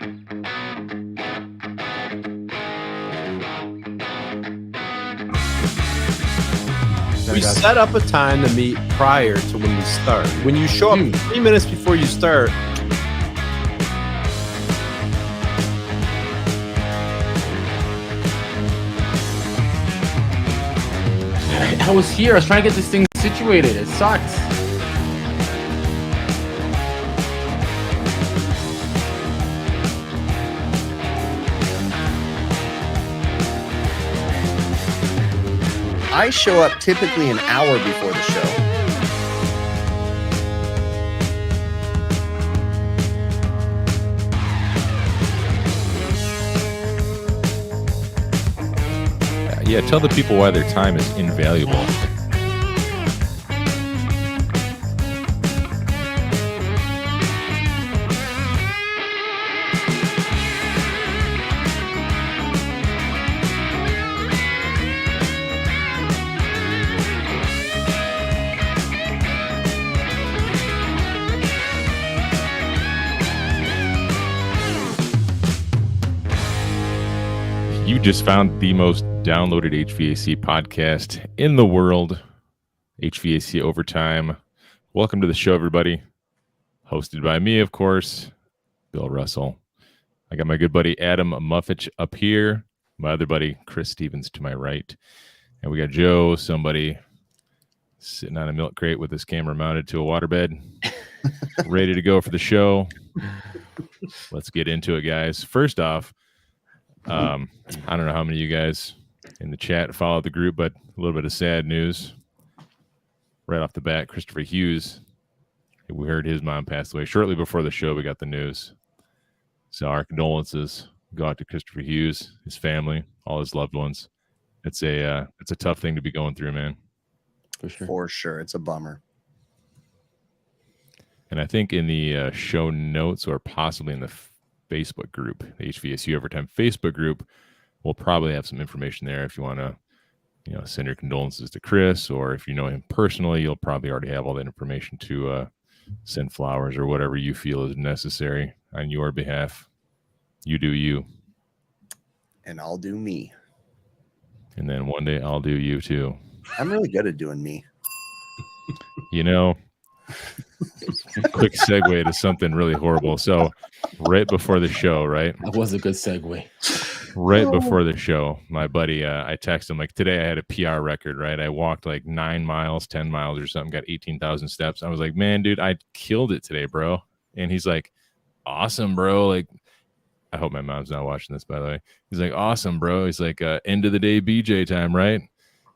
We set up a time to meet prior to when we start. When you show up 3 minutes before you start, I was here. I was trying to get this thing situated. It sucks. I show up typically an hour before the show. Yeah, tell the people why their time is invaluable. You just found the most downloaded HVAC podcast in the world, HVAC Overtime. Welcome to the show, everybody. Hosted by me, of course, Bill Russell. I got my good buddy Adam Muffich up here, my other buddy Chris Stevens to my right, and we got Joe, somebody sitting on a milk crate with his camera mounted to a waterbed, ready to go for the show. Let's get into it, guys. First off, I don't know how many of you guys in the chat follow the group, but a little bit of sad news right off the bat. Christopher Hughes, we heard his mom passed away shortly before the show. We got the news, so our condolences go out to Christopher Hughes, his family, all his loved ones. It's a tough thing to be going through, man. For sure, it's a bummer. And I think in the show notes, or possibly in the Facebook group, the HVAC Overtime Facebook group, we'll probably have some information there if you want to, send your condolences to Chris, or if you know him personally, you'll probably already have all that information to send flowers or whatever you feel is necessary on your behalf. You do you. And I'll do me. And then one day I'll do you too. I'm really good at doing me. Quick segue to something really horrible. So right before the show, right? That was a good segue. Right before the show, my buddy, I texted him, like, today I had a PR record, right? I walked like 9 miles, 10 miles or something, got 18,000 steps. I was like, man, dude, I killed it today, bro. And he's like, awesome, bro. Like, I hope my mom's not watching this, by the way. He's like, awesome, bro. He's like, end of the day BJ time, right?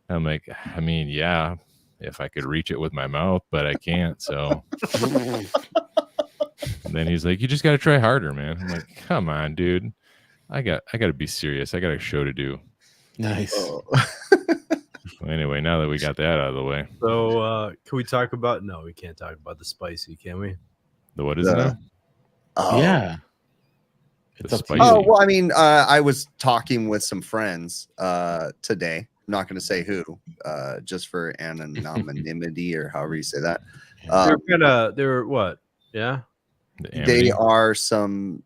I'm like, I mean, yeah, if I could reach it with my mouth, but I can't. So and then he's like, you just got to try harder, man. I'm like, come on, dude. I got to be serious. I got a show to do. Nice. Well, anyway, now that we got that out of the way. So can we talk about, no, we can't talk about the spicy, can we? The what is it now? Oh. Yeah. The It's up to spicy. you. Oh, well, I mean, I was talking with some friends today. I'm not going to say who, just for anonymity or however you say that. They're what? Yeah. They are some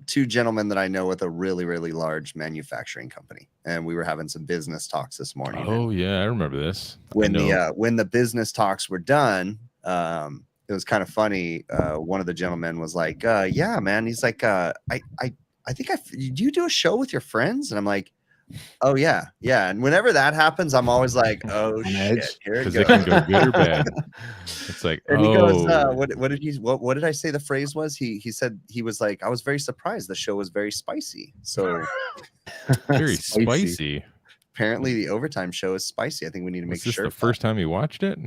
two gentlemen that I know with a really, really large manufacturing company, and we were having some business talks this morning. Oh yeah, I remember this. When the business talks were done, it was kind of funny. One of the gentlemen was like, "Yeah, man." He's like, "I think do you do a show with your friends?" And I'm like, "Oh yeah, yeah." And whenever that happens, I'm always like, "Oh shit, here it goes." It can go good or bad. It's like, and he goes, what did I say the phrase was? He said, he was like, I was very surprised. The show was very spicy. So very spicy. Apparently the overtime show is spicy. I think we need to make sure. The first time he watched it?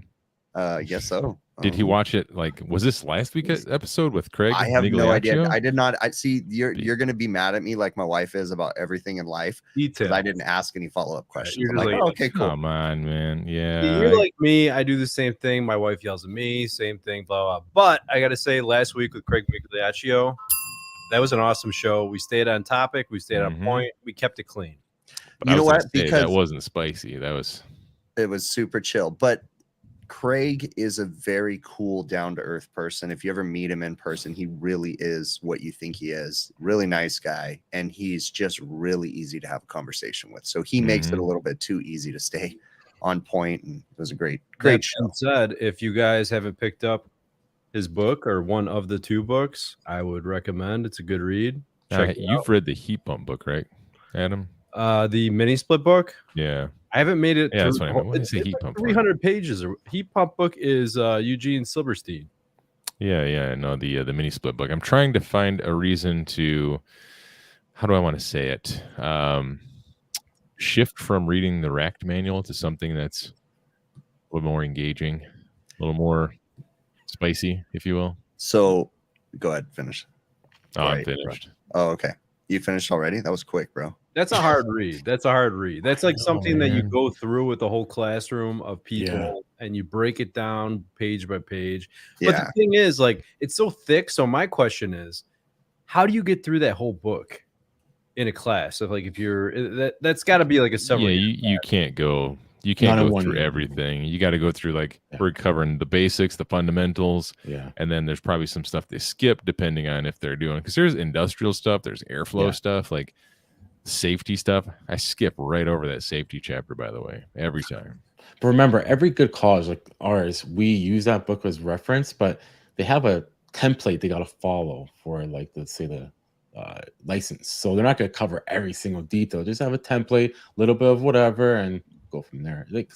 Yes. So did he watch it? Like, was this last week's episode with Craig? I have no idea. I did not. I see you're going to be mad at me like my wife is about everything in life. Detail. I didn't ask any follow-up questions. You're I'm like, oh, okay, cool. Come on, man. Yeah. You're like me. I do the same thing. My wife yells at me. Same thing. Blah blah. But I got to say, last week with Craig Migliaccio, that was an awesome show. We stayed on topic. We stayed on point. We kept it clean. But you know what? Because that wasn't spicy. It was super chill. But Craig is a very cool, down-to-earth person. If you ever meet him in person, he really is what you think he is. Really nice guy, and he's just really easy to have a conversation with. So he makes it a little bit too easy to stay on point, and it was a great show. Said, if you guys haven't picked up his book or one of the 2 books, I would recommend. It's a good read. You've read the heat pump book, right, Adam? The mini split book. Yeah, I haven't made it. Yeah, that's what I meant. When you say heat like pump, 300 pages. A heat pump book is Eugene Silverstein. Yeah. No, the mini split book. I'm trying to find a reason to. How do I want to say it? Shift from reading the racked manual to something that's a little more engaging, a little more spicy, if you will. So go ahead, finish. Oh, I'm finished. Oh, okay. You finished already? That was quick, bro. That's a hard read. That's like something that you go through with the whole classroom of people and you break it down page by page. But the thing is, like, it's so thick. So my question is, how do you get through that whole book in a class? Of like, if you're that's got to be like a several. Yeah, you can't go. You can't go through everything. You got to go through, like, we're covering the basics, the fundamentals. Yeah. And then there's probably some stuff they skip depending on if they're doing, because there's industrial stuff, there's airflow stuff, like safety stuff. I skip right over that safety chapter, by the way, every time. But remember, every good cause like ours, we use that book as reference, but they have a template they got to follow for, like, let's say the license. So they're not going to cover every single detail. Just have a template, a little bit of whatever, and go from there. Like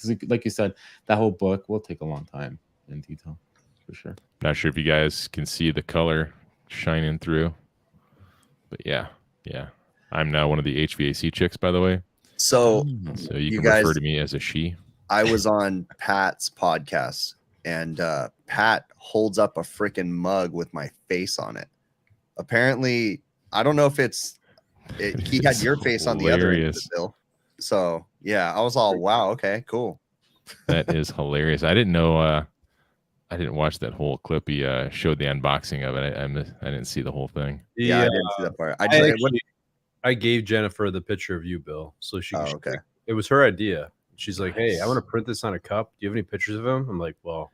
you said, that whole book will take a long time in detail, for sure. Not sure if you guys can see the color shining through, but yeah. I'm now one of the HVAC chicks, by the way. So you can refer to me as a she. I was on Pat's podcast, and Pat holds up a freaking mug with my face on it. Apparently, I don't know if he had your face on the other end of the bill. So yeah, I was all, wow, okay, cool. That is hilarious. I didn't know. I didn't watch that whole clip. He showed the unboxing of it. I didn't see the whole thing. Yeah, I didn't see that part. I gave Jennifer the picture of you, Bill, so she. Okay. It was her idea. She's like, "Hey, I want to print this on a cup. Do you have any pictures of him?" I'm like, "Well,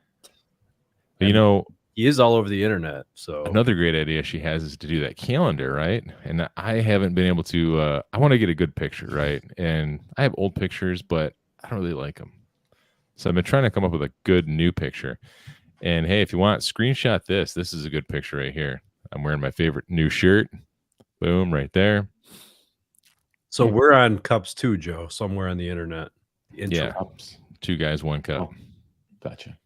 you know, he is all over the internet." So another great idea she has is to do that calendar, right? And I haven't been able to. I want to get a good picture, right? And I have old pictures, but I don't really like them. So I've been trying to come up with a good new picture. And hey, if you want, screenshot this. This is a good picture right here. I'm wearing my favorite new shirt. Boom, right there. So we're on cups too, Joe, somewhere on the internet. Yeah, cups. 2 guys, 1 cup. Oh, gotcha.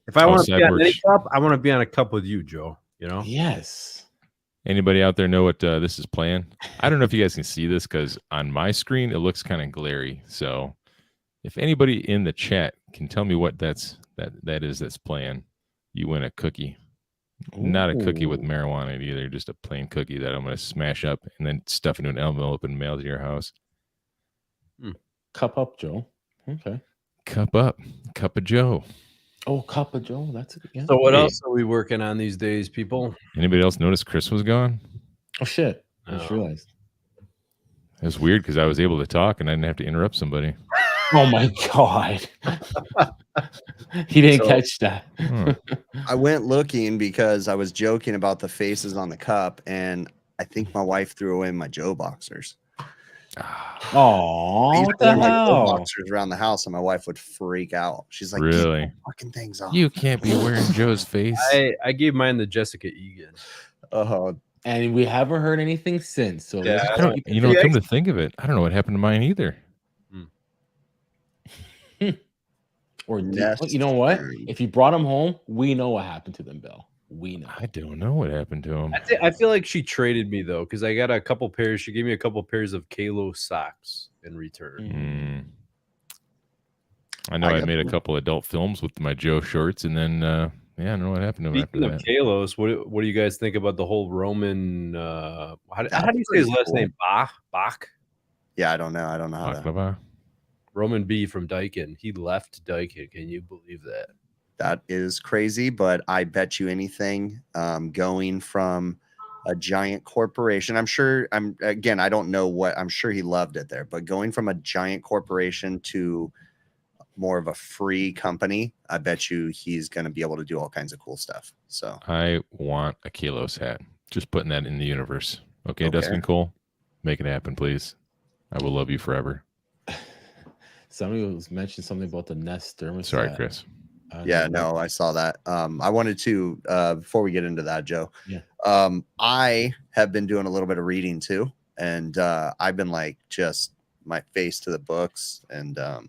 If I want to be on any cup, I want to be on a cup with you, Joe. You know? Yes. Anybody out there know what this is playing? I don't know if you guys can see this, because on my screen it looks kind of glary. So if anybody in the chat can tell me what that is that's playing, you win a cookie. Ooh. Not a cookie with marijuana in it either, just a plain cookie that I'm going to smash up and then stuff into an envelope and mail to your house. Cup up, Joe. Okay. Cup up. Cup of Joe. Oh, Cup of Joe. That's a good. Yeah. So what else are we working on these days, people? Anybody else notice Chris was gone? Oh, shit. I just realized. It was weird because I was able to talk and I didn't have to interrupt somebody. Oh my God. He didn't catch that. I went looking because I was joking about the faces on the cup, and I think my wife threw away my Joe boxers. Oh, what the hell? Boxers around the house, and my wife would freak out. She's like, really? "Get the fucking things off. You can't be wearing Joe's face." I gave mine to Jessica Egan. And we haven't heard anything since. So yeah, come to think of it, I don't know what happened to mine either. Or you know what? If you brought them home, we know what happened to them, Bill. We know. I don't know what happened to him. I feel like she traded me though, because I got a couple pairs. She gave me a couple pairs of Kalo socks in return. I know I made a couple adult films with my Joe shorts, and then I don't know what happened to him after that. Kalos, what do you guys think about the whole Roman? How do you say his last name? Bach? Yeah, I don't know. I don't know how to. Roman B from Daikin. He left Daikin. Can you believe that? That is crazy, but I bet you anything, going from a giant corporation, I don't know what, I'm sure he loved it there, but going from a giant corporation to more of a free company, I bet you he's going to be able to do all kinds of cool stuff. So I want a Kilos hat. Just putting that in the universe. Okay, Okay. Dustin Cole, make it happen, please. I will love you forever. Somebody was mentioned something about the Nest thermostat. Sorry, Chris. yeah, no, I saw that. I wanted to, before we get into that, Joe, Yeah. I have been doing a little bit of reading too. And I've been like just my face to the books. And Are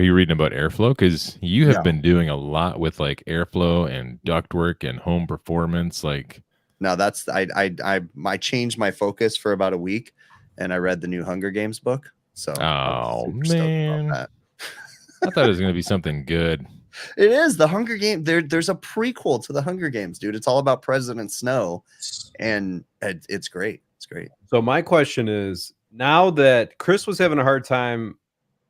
you reading about airflow? Because you have No. been doing a lot with like airflow and ductwork and home performance. Like, no, that's, I changed my focus for about a week and I read the new Hunger Games book. So I was oh super stoked about man, that. I thought it was going to be something good. It is the Hunger Game. There's a prequel to the Hunger Games, dude. It's all about President Snow, and it's great. It's great. So my question is, now that Chris was having a hard time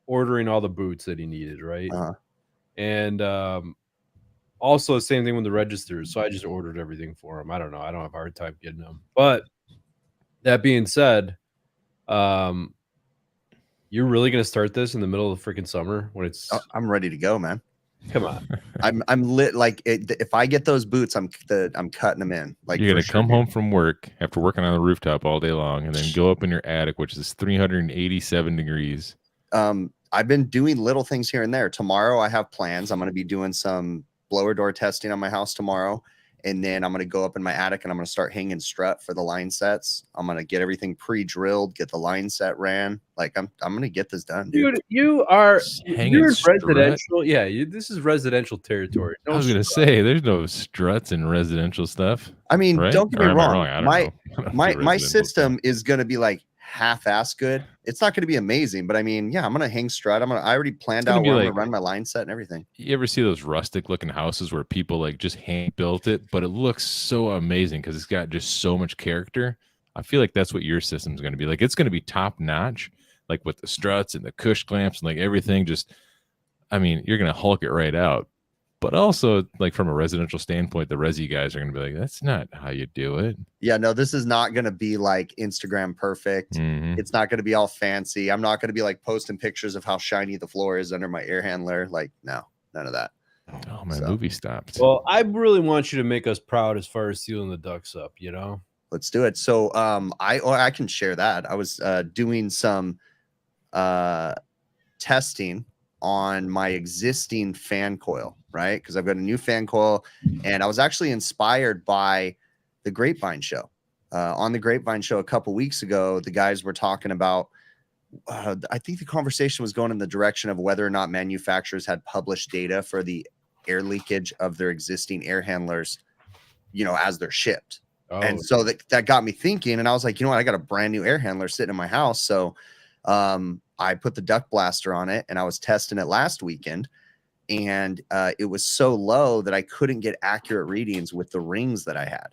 ordering all the boots that he needed, right? Uh-huh. And also the same thing with the registers. So I just ordered everything for him. I don't know. I don't have a hard time getting them. But that being said, you're really going to start this in the middle of the freaking summer when it's I'm ready to go, man. come on. I'm lit. Like if I get those boots, I'm cutting them in. Like You're for gonna sure, come dude. home from work after working on the rooftop all day long, and then go up in your attic, which is 387 degrees. I've been doing little things here and there. Tomorrow I have plans. I'm going to be doing some blower door testing on my house tomorrow. And then I'm going to go up in my attic and I'm going to start hanging strut for the line sets. I'm going to get everything pre-drilled, get the line set ran. Like I'm going to get this done, dude. Dude, you're Hanging in strut? residential. Yeah, this is residential territory. I was gonna say, there's no struts in residential stuff. I mean, Right? don't get Or me am I wrong. I don't My know. I don't do my residential system is going to be like half-ass good. It's not going to be amazing, but I mean, yeah, I'm going to hang strut. I already planned gonna out be where I'm like- going to run my line set and everything. You ever see those rustic looking houses where people like just hand built it, but it looks so amazing because it's got just so much character? I feel like that's what your system's going to be like. It's going to be top notch, like with the struts and the cush clamps and like everything. Just, I mean, you're going to Hulk it right out. But also, like from a residential standpoint, the resi guys are going to be like, that's not how you do it. Yeah, no, this is not going to be like Instagram perfect. Mhm. It's not going to be all fancy. I'm not going to be like posting pictures of how shiny the floor is under my air handler. Like, no, none of that. Oh, my So- movie stopped. Well, I really want you to make us proud as far as sealing the ducts up, you know? Let's do it. So I can share that. I was doing some testing on my existing fan coil, right? Because I've got a new fan coil, and I was actually inspired by the Grapevine show. On the Grapevine show a couple weeks ago, the guys were talking about, I think the conversation was going in the direction of whether or not manufacturers had published data for the air leakage of their existing air handlers, you know, as they're shipped. Oh, And so that got me thinking, and I was like, you know what, I got a brand new air handler sitting in my house. So I put the duct blaster on it and I was testing it last weekend, and it was so low that I couldn't get accurate readings with the rings that I had.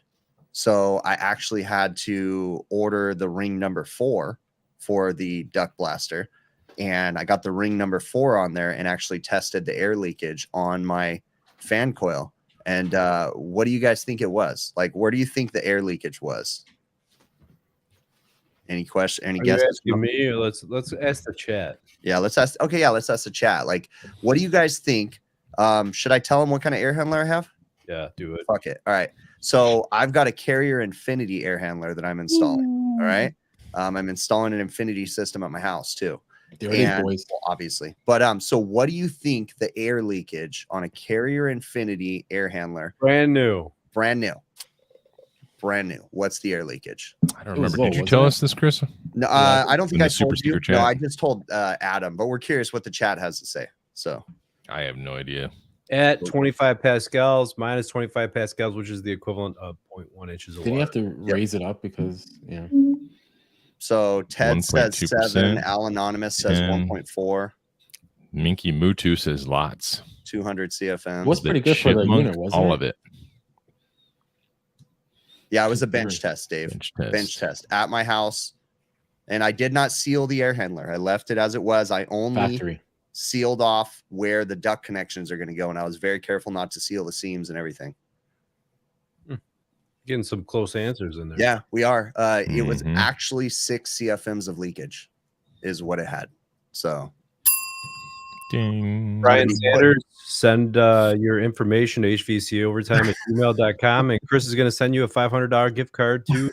So I actually had to order the ring number 4 for the duct blaster, and I got the ring number 4 on there and actually tested the air leakage on my fan coil. And what do you guys think it was? Like, where do you think the air leakage was? Any question? Any are you guesses? asking me? Or let's ask the chat. Yeah, let's ask. Okay, yeah, let's ask the chat. Like, what do you guys think? Should I tell them what kind of air handler I have? Yeah, do it. Fuck it. All right. So I've got a Carrier Infinity air handler that I'm installing. All right. I'm installing an Infinity system at my house too. There it is, And, boys. well, obviously. But so what do you think the air leakage on a Carrier Infinity air handler, Brand new. brand new? What's the air leakage? I don't It was remember. low, Did you wasn't tell it? us this, Chris? No, Yeah, I don't think in I the super told you. secret No, chat? I just told Adam, but we're curious what the chat has to say. So I have no idea. At 25 pascals, minus 25 pascals, which is the equivalent of 0.1 inches of Didn't you water. have to raise it up because yeah? So Ted says 1.2%, 7. Al Anonymous says 10. 1.4. Minky Mutu says lots. 200 CFM. What's pretty good for the Chipmunk, unit, wasn't all it? of it. Yeah, it was a bench test, Dave. Bench test at my house. And I did not seal the air handler. I left it as it was. I only Factory. sealed off where the duct connections are going to go. And I was very careful not to seal the seams and everything. Getting some close answers in there. Yeah, we are. It was Mhm. actually 6 CFMs of leakage is what it had. So Ding. Brian Sanders, send your information to hvcovertime at gmail.com, and Chris is going to send you a $500 gift card to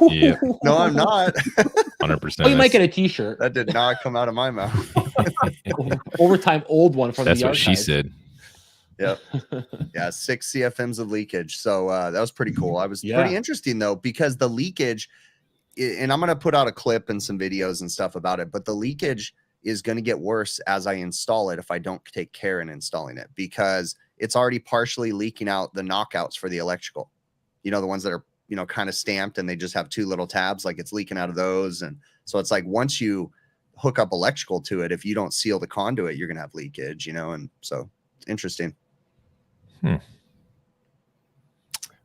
Yep. No, I'm not. 100%. Oh, you might get a T-shirt. That did not come out of my mouth. Overtime old one from That's the what she archives. said. Yep. Yeah, 6 CFMs of leakage. So that was pretty cool. I was pretty interesting though, because the leakage, and I'm going to put out a clip and some videos and stuff about it, but the leakage is going to get worse as I install it if I don't take care in installing it, because it's already partially leaking out the knockouts for the electrical. You know, the ones that are, you know, kind of stamped and they just have 2 little tabs, like it's leaking out of those. And so it's like once you hook up electrical to it, if you don't seal the conduit, you're going to have leakage, you know, and so interesting.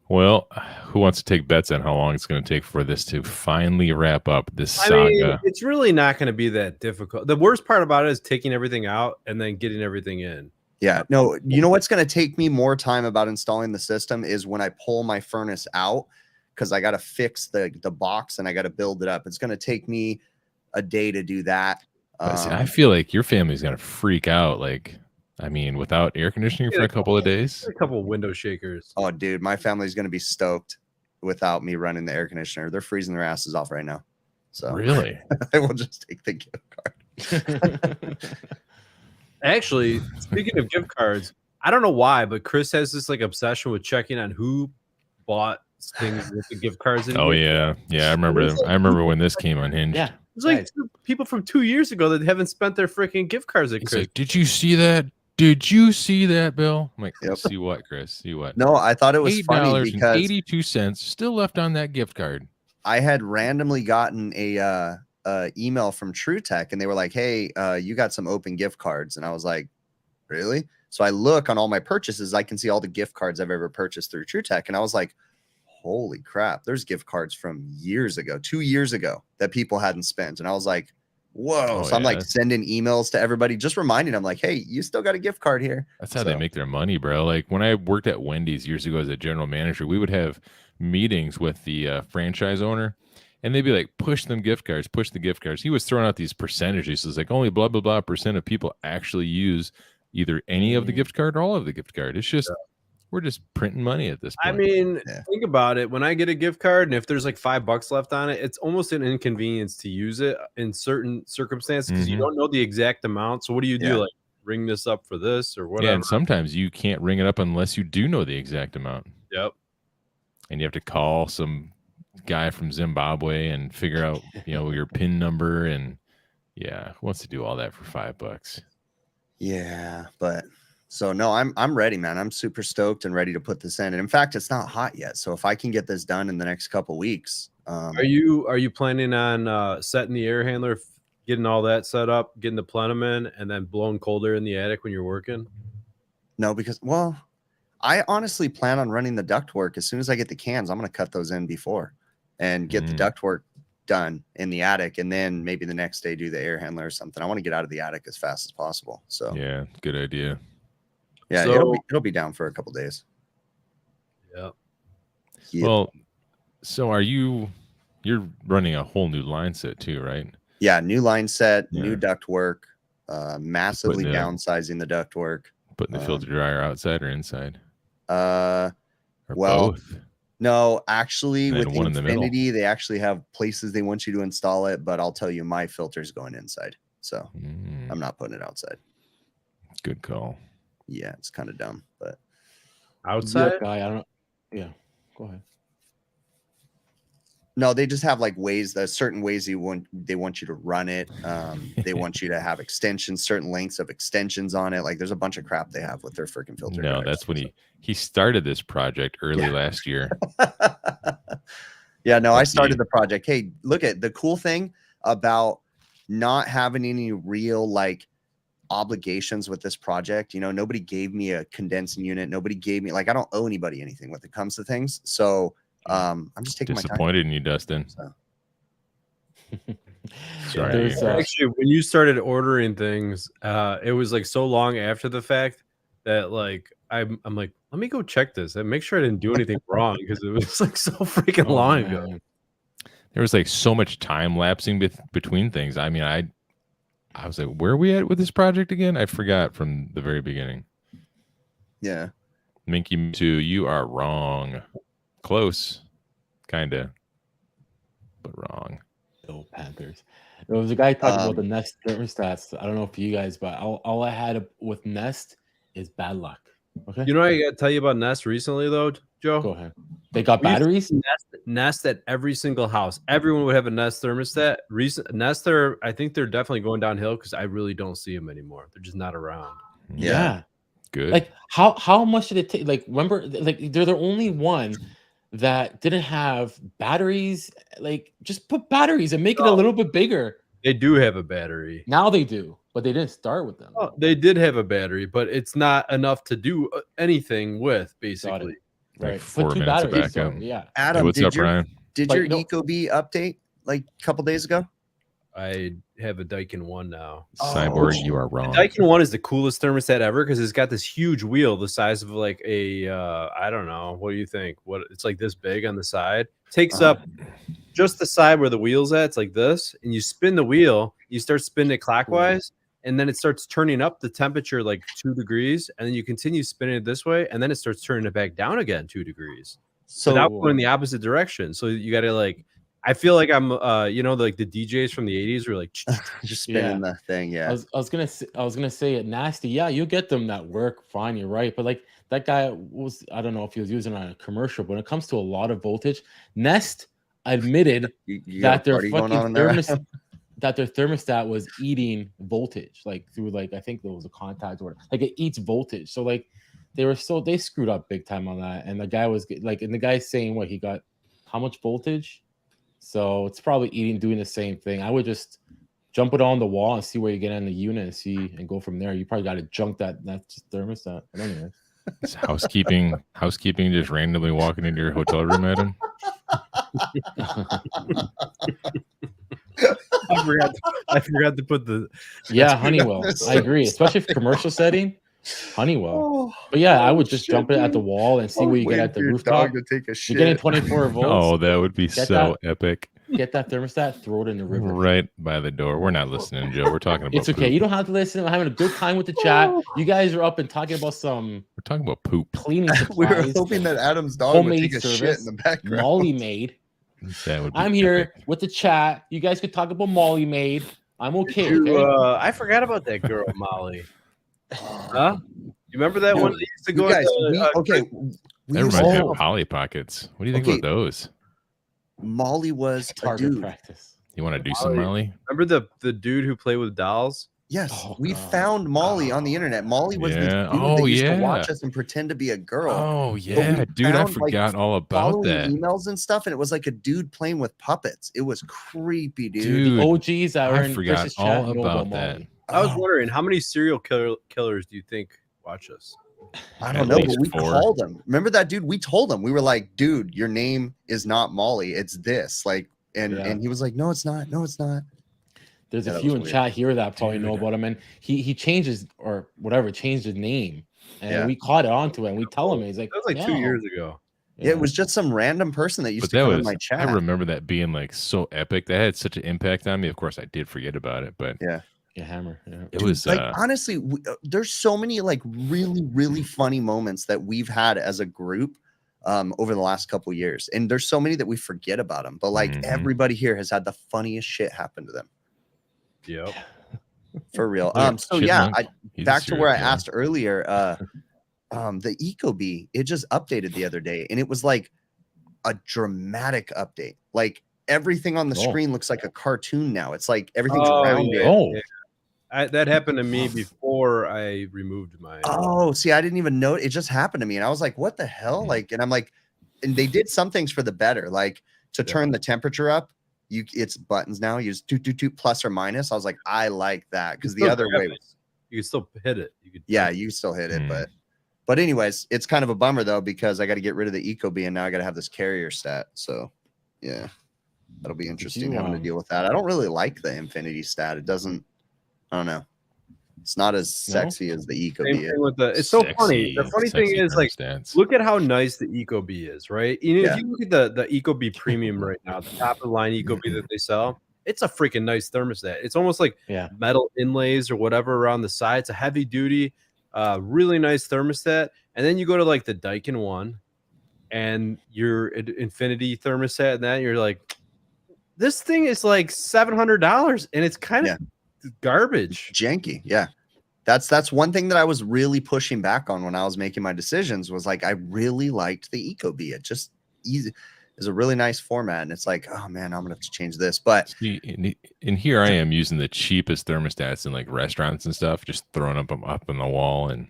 Well, who wants to take bets on how long it's going to take for this to finally wrap up this saga? mean, it's really not going to be that difficult. The worst part about it is taking everything out and then getting everything in. Yeah, no, you know what's going to take me more time about installing the system is when I pull my furnace out, because I got to fix the box and I got to build it up. It's going to take me a day to do that. See, I feel like your family's going to freak out. Like, I mean, without air conditioning for a couple of days. A couple of window shakers. Oh, dude, my family's going to be stoked without me running the air conditioner. They're freezing their asses off right now. So Really? I will just take the gift card. Actually, speaking of gift cards, I don't know why, but Chris has this like obsession with checking on who bought things with the gift cards. Oh yeah, yeah. I remember when this came unhinged. Yeah, It's like people from 2 years ago that haven't spent their freaking gift cards at He's Chris. like, did you see that? Did you see that, Bill? I'm like, Yep. see what, Chris? See what? No, I thought it was funny because $8.82 still left on that gift card. I had randomly gotten a email from TrueTech, and they were like, "Hey, you got some open gift cards," and I was like, "Really?" So I look on all my purchases, I can see all the gift cards I've ever purchased through TrueTech, and I was like, "Holy crap!" There's gift cards from years ago, 2 years ago, that people hadn't spent, and I was like, "Whoa!" Oh, so I'm yeah. like sending emails to everybody, just reminding them, like, "Hey, you still got a gift card here." That's how they make their money, bro. Like when I worked at Wendy's years ago as a general manager, we would have meetings with the franchise owner, and they'd be like, push them gift cards, push the gift cards. He was throwing out these percentages. It's like only blah, blah, blah % of people actually use either any of the gift card or all of the gift card. It's just, we're just printing money at this point. I mean, think about it. When I get a gift card and if there's like $5 left on it, it's almost an inconvenience to use it in certain circumstances because you don't know the exact amount. So what do you do? Like ring this up for this or whatever? Yeah, and sometimes you can't ring it up unless you do know the exact amount. Yep. And you have to call some guy from Zimbabwe and figure out, you know, your PIN number, and who wants to do all that for $5? Yeah, but so no, I'm ready, man. I'm super stoked and ready to put this in. And in fact, it's not hot yet. So if I can get this done in the next couple weeks, are you planning on setting the air handler, getting all that set up, getting the plenum in, and then blowing cold air in the attic when you're working? No, because I honestly plan on running the ductwork as soon as I get the cans. I'm going to cut those in before and get the ductwork done in the attic, and then maybe the next day do the air handler or something. I want to get out of the attic as fast as possible. So yeah, good idea. Yeah, so, it'll be down for a couple days. Yeah. Well, so you're running a whole new line set too, right? Yeah, new line set, new ductwork, massively downsizing the ductwork. Putting the filter dryer outside or inside? Or both. No, actually, with one in the Infinity, they actually have places they want you to install it, but I'll tell you, my filter's going inside, so I'm not putting it outside. Good call. Yeah, it's kind of dumb, but outside guy, I don't know. Yeah, go ahead. No, they just have like ways, there's certain ways they want you to run it. They want you to have extensions, certain lengths of extensions on it. Like there's a bunch of crap they have with their freaking filter. No, that's when he started this project early last year. Yeah, no, I started the project. Hey, look at the cool thing about not having any real like obligations with this project. You know, nobody gave me a condensing unit. Nobody gave me, like, I don't owe anybody anything when it comes to things. So I'm just taking disappointed my time. in you, Dustin. So. Sorry. Actually, when you started ordering things, it was like so long after the fact that like I'm like, let me go check this and make sure I didn't do anything wrong because it was like so freaking long ago. There was like so much time lapsing between things. I mean, I was like, where are we at with this project again? I forgot from the very beginning. Yeah. Minky 2, you are wrong. Close, kind of, but wrong. No Panthers. There was a guy talking about the Nest thermostats. I don't know if you guys, but all I had with Nest is bad luck. Okay. You know what I got to tell you about Nest recently, though, Joe? Go ahead. They got We used to batteries? see Nest at every single house. Everyone would have a Nest thermostat. Nest, I think they're definitely going downhill because I really don't see them anymore. They're just not around. Yeah. Good. Like how much did it take? Like, remember, like they're the only one that didn't have batteries. Like, just put batteries and make it a little bit bigger. They do have a battery. Now they do, but they didn't start with them. Oh, they did have a battery, but it's not enough to do anything with, basically. Right. Like 4 Put two minutes of batteries. backup. Yeah. Adam, Hey, what's up, Ryan? did But your no- Ecobee update like a couple days ago? I have a Daikin 1 now. Cyborg, you are wrong. Daikin 1 is the coolest thermostat ever because it's got this huge wheel the size of like a I don't know, what do you think? What it's like this big on the side. Takes up just the side where the wheel's at. It's like this, and you spin the wheel, you start spinning it clockwise, and then it starts turning up the temperature like 2 degrees, and then you continue spinning it this way, and then it starts turning it back down again 2 degrees. So without going the opposite direction. So you gotta like I feel like I'm like the DJs from the 80s were like just spinning the thing. Yeah. I was gonna say it nasty. Yeah, you get them that work fine. You're right, but like that guy was, I don't know if he was using it on a commercial, but when it comes to a lot of voltage, Nest admitted You that got a their party going fucking on in there? thermostat was eating voltage, like through like I think there was a contact or like it eats voltage. So like they screwed up big time on that. And the guy was like, and the guy's saying what he got, how much voltage? So it's probably doing the same thing. I would just jump it on the wall and see where you get in the unit and go from there. You probably got to junk that thermostat. But anyway, Is housekeeping just randomly walking into your hotel room, Adam? I forgot to put the Honeywell. I agree, especially if commercial setting. Honeywell. But yeah, I would just jump it at the wall and see where you get at the rooftop. To take a You're getting 24 volts. Oh, that would be so epic. Get that thermostat, throw it in the river. Right by the door. We're not listening, Joe. We're talking about It's okay. poop. You don't have to listen. I'm having a good time with the chat. You guys are up and talking about some We're talking about poop. cleaning supplies. We were hoping that Adam's dog would homemade take a shit service, in the background. Molly made. That would be I'm here epic. with the chat. You guys could talk about Molly made. I'm okay. I forgot about that girl, Molly. Huh? You remember that one that used to go? You guys, That reminds me of Polly Pockets. What do you think about those? Molly was a Target dude. practice. You want to do some, Molly? Remember the dude who played with dolls? Yes, Oh, we God. found Molly on the internet. Molly was this Yeah. dude Oh, that used to yeah. watch us and pretend to be a girl. Oh we yeah, dude! I found, like, forgot all about Following that. emails and stuff, and it was like a dude playing with puppets. It was creepy, dude. Dude, OGs that are I in forgot Chris's chat all know about that. Molly. I was wondering how many serial killers do you think watch us? I At don't know, but least we 4. called him. Remember that dude? We told him. We were like, dude, your name is not Molly. It's this. Like, and he was like, no, it's not. No, it's not. There's Yeah, a that few was in weird. chat here that probably know Dude. about him, and he changes or whatever, changed his name, and Yeah. we caught it onto it, and we tell him, he's like, That was like 2 "No." years ago. Yeah, it was just some random person that used But to that come in was, my chat. I remember that being like so epic. That had such an impact on me. Of course, I did forget about it, but Yeah. Hammer. Yeah. it was like honestly, there's so many like really funny moments that we've had as a group over the last couple years, and there's so many that we forget about them. But like Mhm. everybody here has had the funniest shit happen to them Yep. for real. Look at So yeah, Chipmunk. He's a back to serial where I killer. asked earlier. The Ecobee, it just updated the other day, and it was like a dramatic update. Like everything on the Oh. screen looks like a cartoon now. It's like everything's Oh, rounded. yeah. Oh, That happened to me before I removed my. Oh, see, I didn't even know it just happened to me, and I was like, "What the hell?" Like, and I'm like, and they did some things for the better, like to turn the temperature up. It's buttons now. You use 2 plus or minus. I was like, I like that because the still other grab way it. was, You could still hit it. You could. yeah, you still hit it, Hmm. but anyways, it's kind of a bummer though because I got to get rid of the Ecobee and now I got to have this carrier stat. So, yeah, that'll be interesting having to deal with that. I don't really like the Infinity stat. It doesn't. I don't know. It's not as sexy as the Same Ecobee. thing with the. It's so funny. The funny thing is, like, look at how nice the Ecobee is, right? You know, Yeah. if you look at the Ecobee Premium right now, the top of the line Ecobee that they sell, It's a freaking nice thermostat. It's almost like Yeah. metal inlays or whatever around the side. It's a heavy duty, really nice thermostat. And then you go to like the Daikin one and your Infinity thermostat, and that you're like, this thing is like $700 and it's kind of garbage. Janky. Yeah. That's one thing that I was really pushing back on when I was making my decisions was like, I really liked the Ecobee. It just easy. It's a really nice format. And it's like, oh man, I'm going to have to change this. But See, and here I am using the cheapest thermostats in like restaurants and stuff, just throwing them up on the wall. And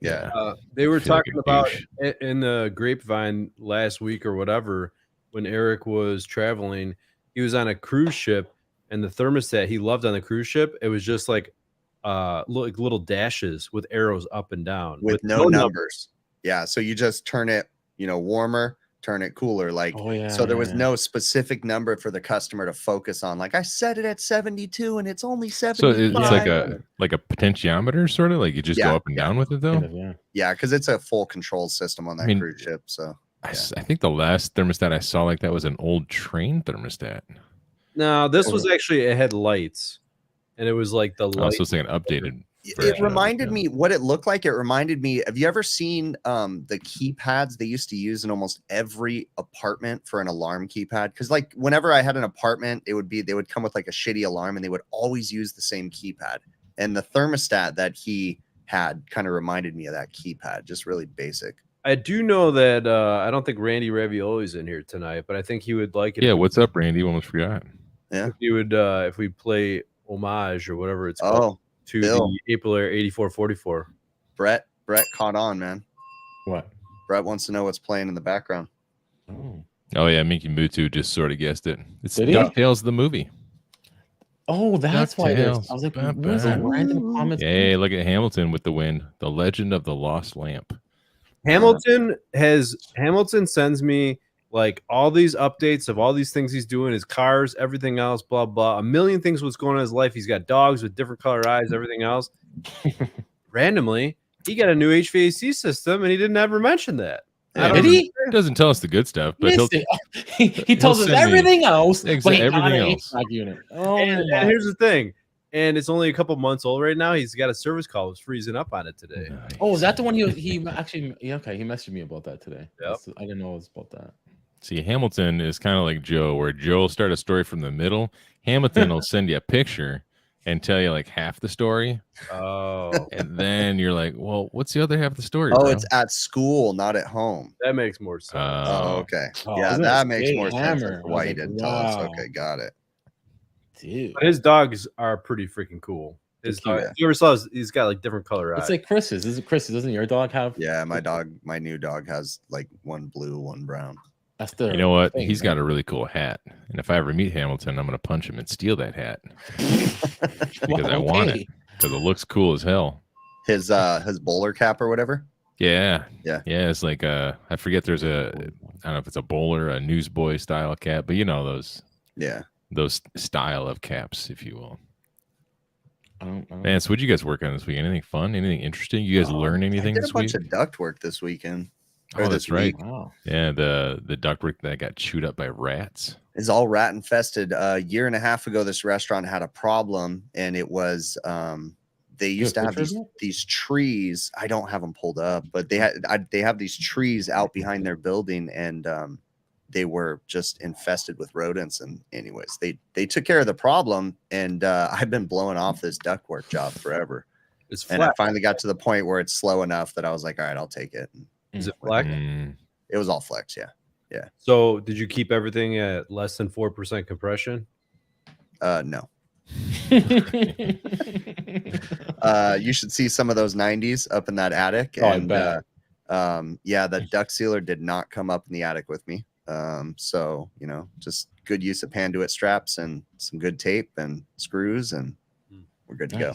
yeah. They were feel like talking a about douche. in the grapevine last week or whatever, when Eric was traveling, he was on a cruise ship, and the thermostat he loved on the cruise ship, it was just like little dashes with arrows up and down with no numbers. Yeah. So you just turn it, warmer, turn it cooler. Like, so there was no specific number for the customer to focus on. Like, I set it at 72 and it's only 75. So it's like a potentiometer, sort of like you just go up and down with it, though. Yeah, because it's a full control system on that cruise ship. So I think the last thermostat I saw like that was an old train thermostat. No, this was actually, it had lights, and it was like the light. So it's like an updated. It reminded me what it looked like. It reminded me. Have you ever seen the keypads they used to use in almost every apartment for an alarm keypad? Because like whenever I had an apartment, they would come with like a shitty alarm, and they would always use the same keypad. And the thermostat that he had kind of reminded me of that keypad, just really basic. I do know that I don't think Randy Ravioli's in here tonight, but I think he would like it. Yeah, what's up, Randy? Almost forgot. Yeah, he would if we play Homage or whatever it's called to the April Air 8444. Brett caught on, man. What? Brett wants to know what's playing in the background. Oh yeah, Minky Mutu just sort of guessed it. It's DuckTales the movie. Oh, that's why it is. I was like, what was a random comment? Hey, look at Hamilton with the win. The Legend of the Lost Lamp. Hamilton sends me like all these updates of all these things he's doing, his cars, everything else, blah blah, a million things what's going on in his life. He's got dogs with different color eyes, everything else. Randomly, he got a new HVAC system, and he didn't ever mention that. Did he? Doesn't tell us the good stuff, but he tells us everything else. Exactly, everything else. Unit. And here's the thing. And it's only a couple months old right now. He's got a service call. It's freezing up on it today. Nice. Oh, is that the one he actually? Yeah, okay, he messaged me about that today. Yep. I didn't know it was about that. See, Hamilton is kind of like Joe, where Joe will start a story from the middle. Hamilton will send you a picture and tell you like half the story. Oh. And then you're like, well, what's the other half of the story? Oh, bro? it's at school, not at home. That makes more sense. Okay. Yeah, that makes more sense. Why he didn't tell us. Okay, got it. Dude. But his dogs are pretty freaking cool. His dog, if you ever saw he's got like different color eyes. It's like Chris's. Is it Chris's? Doesn't your dog have? Yeah, my new dog has like one blue, one brown. That's the you know what? He's got a really cool hat. And if I ever meet Hamilton, I'm going to punch him and steal that hat. Because I want it. Because it looks cool as hell. His bowler cap or whatever? Yeah. Yeah. Yeah, it's like I forget there's I don't know if it's a bowler, a newsboy style cap, but you know those. Yeah. Those style of caps, if you will. I don't Vance, what'd you guys work on this week? Anything fun? Anything interesting? You guys learn anything I did this a bunch week? of ductwork this weekend. Oh, that's right. Wow. Yeah, the ductwork that got chewed up by rats. Is all rat infested. A year and a half ago, this restaurant had a problem, and it was they used to have these trees. I don't have them pulled up, but they have these trees out behind their building, and they were just infested with rodents. And anyways, they took care of the problem, and I've been blowing off this ductwork job forever. It's and I finally got to the point where it's slow enough that I was like, all right, I'll take it. Is it flex? It was all flex, yeah. So did you keep everything at less than 4% compression? No. You should see some of those 90s up in that attic. And yeah, the duct sealer did not come up in the attic with me. So, just good use of Panduit straps and some good tape and screws, and we're good to go.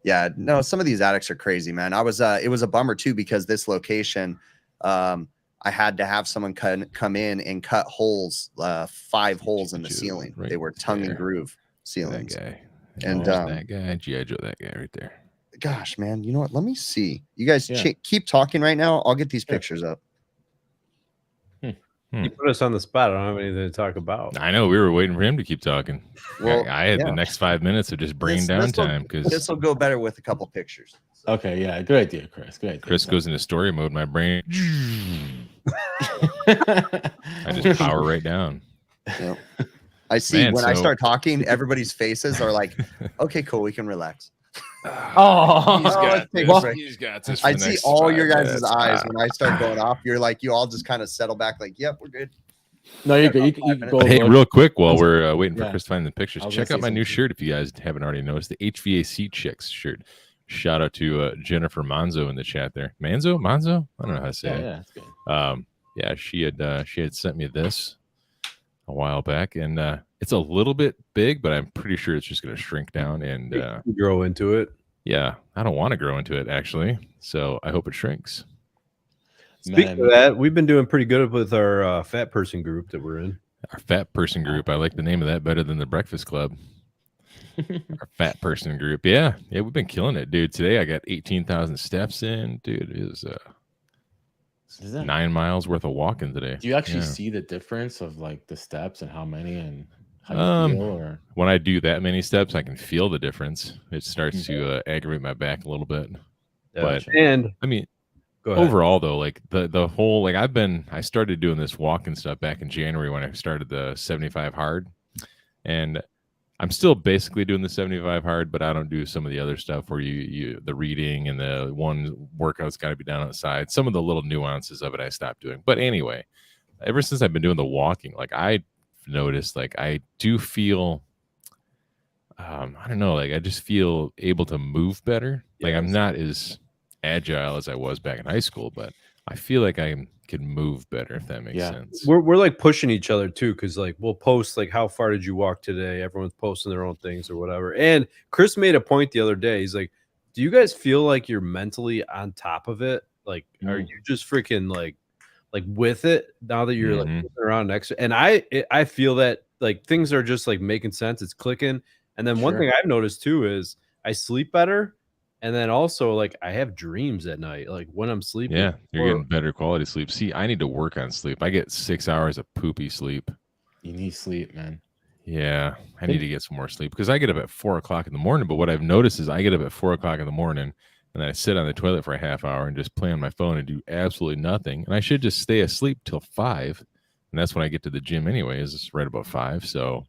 Yeah, no, some of these attics are crazy, man. It was a bummer too, because this location, I had to have someone come in and cut holes, 5 holes in the ceiling. They were tongue and groove ceilings. That guy. And that guy, G.I. Joe, that guy right there. Gosh, man, you know what? Let me see. You guys keep talking right now. I'll get these pictures up. You put us on the spot. I don't have anything to talk about. I know we were waiting for him to keep talking. Well, I had the next 5 minutes of just brain downtime because this will go better with a couple pictures. Okay, yeah, good idea, Chris. Good idea. Chris goes into story mode. My brain, I just power right down. Yep. I see Man, when I start talking, everybody's faces are like, "Okay, cool, we can relax." Oh, He's got this. I see all your guys' eyes when I start going off. You're like, you all just kind of settle back, like, "Yep, we're good." no, you're good. You can go. Hey, look. real quick, while we're waiting for Chris to find the pictures, I was check gonna out say my new something. shirt if you guys haven't already noticed. The HVAC Chicks shirt. Shout out to Jennifer Manzo in the chat there. Manzo? I don't know how to say it. Yeah, that's good. Yeah, she had sent me this a while back, and it's a little bit big, but I'm pretty sure it's just going to shrink down. And You grow into it. yeah, I don't want to grow into it actually, so I hope it shrinks. Speaking of that, we've been doing pretty good with our fat person group that we're in. Our fat person group. I like the name of that better than the Breakfast Club. Our fat person group. Yeah, we've been killing it, dude. Today I got 18,000 steps in, dude. It was Is that, 9 miles worth of walking today. do you actually Yeah. see the difference of like the steps and how many and how you feel? Or When I do that many steps, I can feel the difference. It starts to aggravate my back a little bit. But and I mean, go ahead. overall though, like the whole, like I started doing this walking stuff back in January when I started the 75 hard, and I'm still basically doing the 75 hard, but I don't do some of the other stuff where you the reading and the one workout's got to be done outside. Some of the little nuances of it I stopped doing. But anyway, ever since I've been doing the walking, like I noticed, like I do feel, I don't know, like I just feel able to move better. Like I'm not as agile as I was back in high school, but I feel like I can move better, if that makes sense. We're like pushing each other too, because like we'll post like how far did you walk today? Everyone's posting their own things or whatever. And Chris made a point the other day. He's like, do you guys feel like you're mentally on top of it? Like, are you just freaking like with it now that you're like moving around next? And I feel that like things are just like making sense. It's clicking. And then one thing I've noticed too is I sleep better. And then also, like, I have dreams at night, like when I'm sleeping. Yeah, you're getting better quality sleep. See, I need to work on sleep. I get 6 hours of poopy sleep. you need sleep, man. Yeah, I need to get some more sleep because I get up at 4 o'clock in the morning. But what I've noticed is I get up at 4 o'clock in the morning and then I sit on the toilet for a half hour and just play on my phone and do absolutely nothing. And I should just stay asleep till 5. And that's when I get to the gym anyways. It's right about 5. So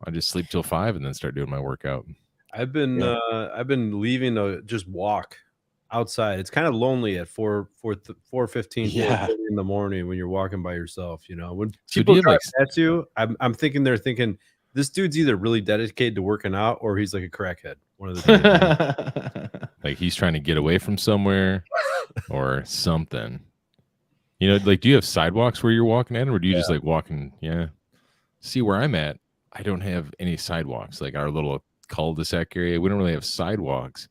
I just sleep till 5 and then start doing my workout. I've been leaving to just walk outside. It's kind of lonely at 4:15 in the morning when you're walking by yourself. You know, when people drive past you, I'm thinking they're thinking this dude's either really dedicated to working out or he's like a crackhead. One of the two. Like he's trying to get away from somewhere or something. You know, like do you have sidewalks where you're walking at, or do you just like walking? Yeah. See where I'm at, I don't have any sidewalks. Like our little cul-de-sac area, we don't really have sidewalks.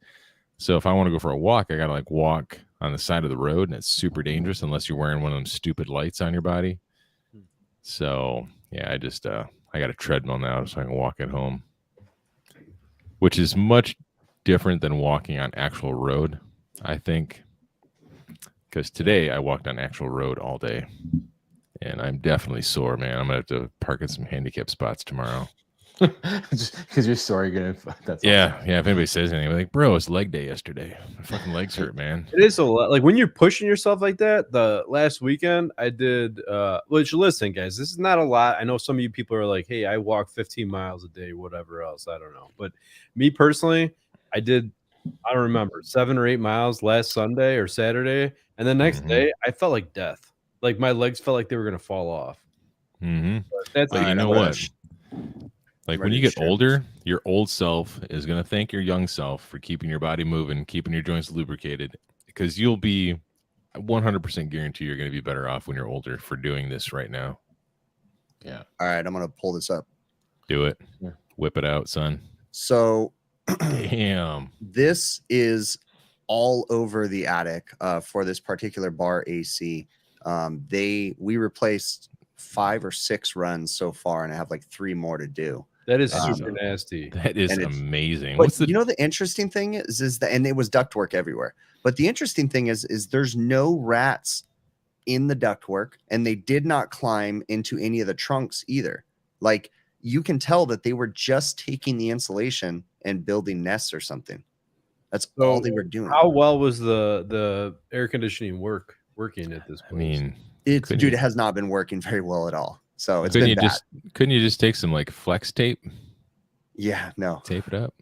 So if I want to go for a walk, I gotta like walk on the side of the road, and it's super dangerous unless you're wearing one of them stupid lights on your body. So yeah, I just I got a treadmill now so I can walk at home, which is much different than walking on actual road, I think, because today I walked on actual road all day and I'm definitely sore, man. I'm gonna have to park at some handicap spots tomorrow. Because you're sorry, that's yeah. If anybody says anything, like, bro, it's leg day yesterday. My fucking legs hurt, man. It is a lot. Like when you're pushing yourself like that. The last weekend I did. Which listen, guys, this is not a lot. I know some of you people are like, "Hey, I walk 15 miles a day, whatever else." I don't know, but me personally, I did. I don't remember 7 or 8 miles last Sunday or Saturday, and the next day I felt like death. Like my legs felt like they were gonna fall off. That's But you know what? Like when you get older, your old self is going to thank your young self for keeping your body moving, keeping your joints lubricated, because you'll be 100% guarantee you're going to be better off when you're older for doing this right now. Yeah. All right, I'm going to pull this up. Do it. Whip it out, son. So damn. This is all over the attic for this particular bar AC. We replaced 5 or 6 runs so far, and I have like 3 more to do. That is super nasty. That is amazing. But you know, the interesting thing is that, and it was ductwork everywhere. But the interesting thing is there's no rats in the ductwork, and they did not climb into any of the trunks either. Like, you can tell that they were just taking the insulation and building nests or something. That's all they were doing. How well was the air conditioning working at this point? I mean, it has not been working very well at all. So it's couldn't been bad. Couldn't you just take some like flex tape? Yeah, no. Tape it up.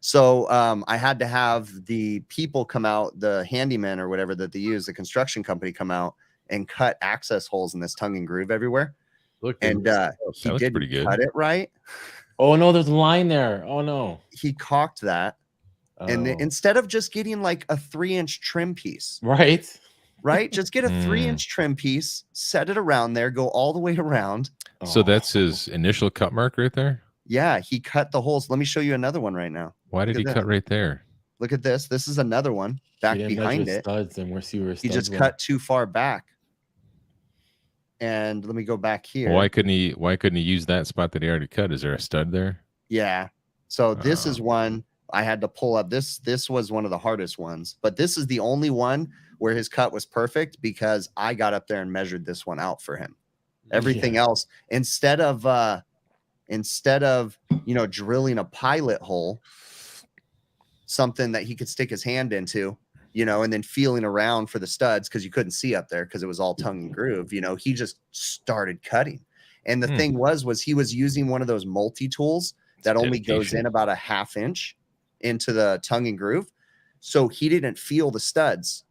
So I had to have the people come out, the handyman or whatever that they use, the construction company, come out and cut access holes in this tongue and groove everywhere. Look, And he didn't pretty good. cut it right. Oh no, there's a line there. Oh no. He caulked that. And then, instead of just getting like a 3-inch trim piece, right, just get a 3-inch trim piece, set it around there, go all the way around. So that's his initial cut mark right there. Yeah, he cut the holes. Let me show you another one right now. Why did he cut right there? Look at this. This is another one back behind it. Studs, and we're see where he just cut too far back. And let me go back here. Well, why couldn't he use that spot that he already cut? Is there a stud there? Yeah. So this is one I had to pull up. This was one of the hardest ones, but this is the only one where his cut was perfect because I got up there and measured this one out for him. Everything else, instead of drilling a pilot hole, something that he could stick his hand into, and then feeling around for the studs because you couldn't see up there because it was all tongue and groove, he just started cutting. And the thing was he was using one of those multi-tools that only goes in about a 1/2 inch into the tongue and groove. So he didn't feel the studs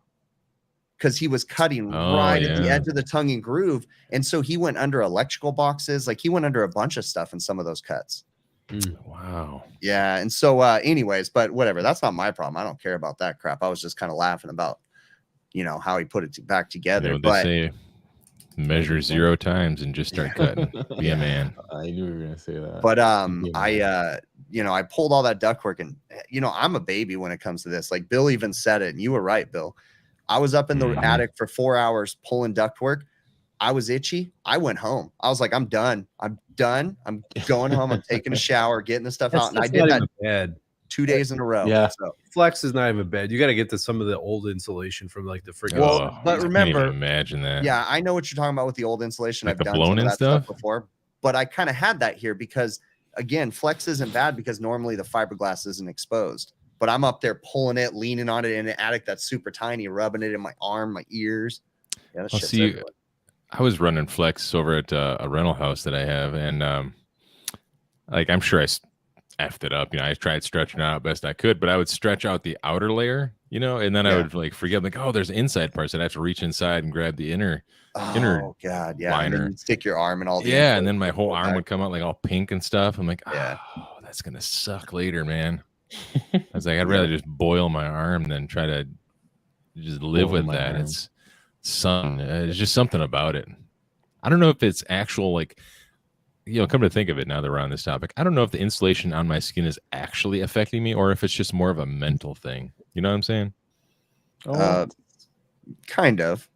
because he was cutting at the edge of the tongue and groove. And so he went under electrical boxes. Like, he went under a bunch of stuff in some of those cuts. Wow. Yeah. And so anyways, but whatever, that's not my problem. I don't care about that crap. I was just kind of laughing about, how he put it back together. They say measure 0 times and just start cutting. Be a man. I knew you were gonna say that. But I pulled all that ductwork, and I'm a baby when it comes to this. Like, Bill even said it, and you were right, Bill. I was up in the attic for 4 hours pulling ductwork. I was itchy. I went home. I was like, I'm done. I'm going home. I'm taking a shower, getting the stuff out. And I did that bad 2 days in a row. Yeah. So. Flex is not even bad. You got to get to some of the old insulation from like the freaking. But remember, imagine that. Yeah, I know what you're talking about with the old insulation. Like I've done some of that stuff before, but I kind of had that here because, again, Flex isn't bad because normally the fiberglass isn't exposed. But I'm up there pulling it, leaning on it in an attic that's super tiny, rubbing it in my arm, my ears. Yeah, that shit's everywhere. I was running Flex over at a rental house that I have, and I'm sure I effed it up. I tried stretching it out best I could, but I would stretch out the outer layer, and then I would forget, there's inside parts that I have to reach inside and grab the inner. Oh God, yeah. Liner. And then you'd stick your arm and all. And then my whole arm would come out like all pink and stuff. I'm like, that's gonna suck later, man. I was like, I'd rather just boil my arm than try to just live with that. Arm. It's just something about it. I don't know if it's actual, come to think of it, now that we're on this topic, I don't know if the insulation on my skin is actually affecting me or if it's just more of a mental thing. You know what I'm saying? Kind of.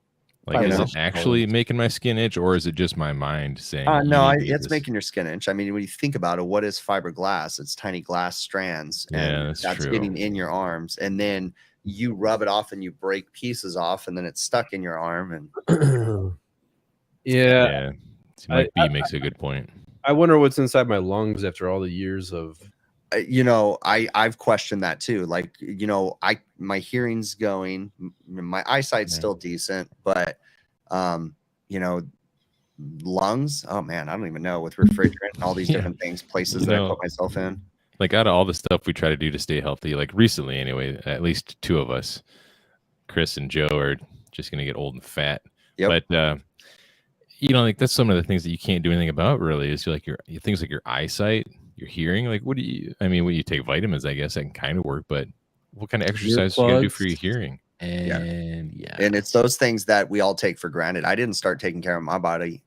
Is it actually making my skin itch, or is it just my mind saying? No, it's making your skin itch. I mean, when you think about it, what is fiberglass? It's tiny glass strands, and that's true. Getting in your arms, and then you rub it off, and you break pieces off, and then it's stuck in your arm. And Mike B makes a good point. I wonder what's inside my lungs after all the years of. I've questioned that too. My hearing's going, my eyesight's still decent, but lungs, oh man, I don't even know, with refrigerant and all these different things, places that I put myself in. Out of all the stuff we try to do to stay healthy, recently anyway, at least 2 of us, Chris and Joe, are just gonna get old and fat. Yep. But that's some of the things that you can't do anything about, really, is your things like your eyesight, your hearing. What do you take vitamins? I guess that can kind of work, but what kind of exercise you gotta do for your hearing? And it's those things that we all take for granted. I didn't start taking care of my body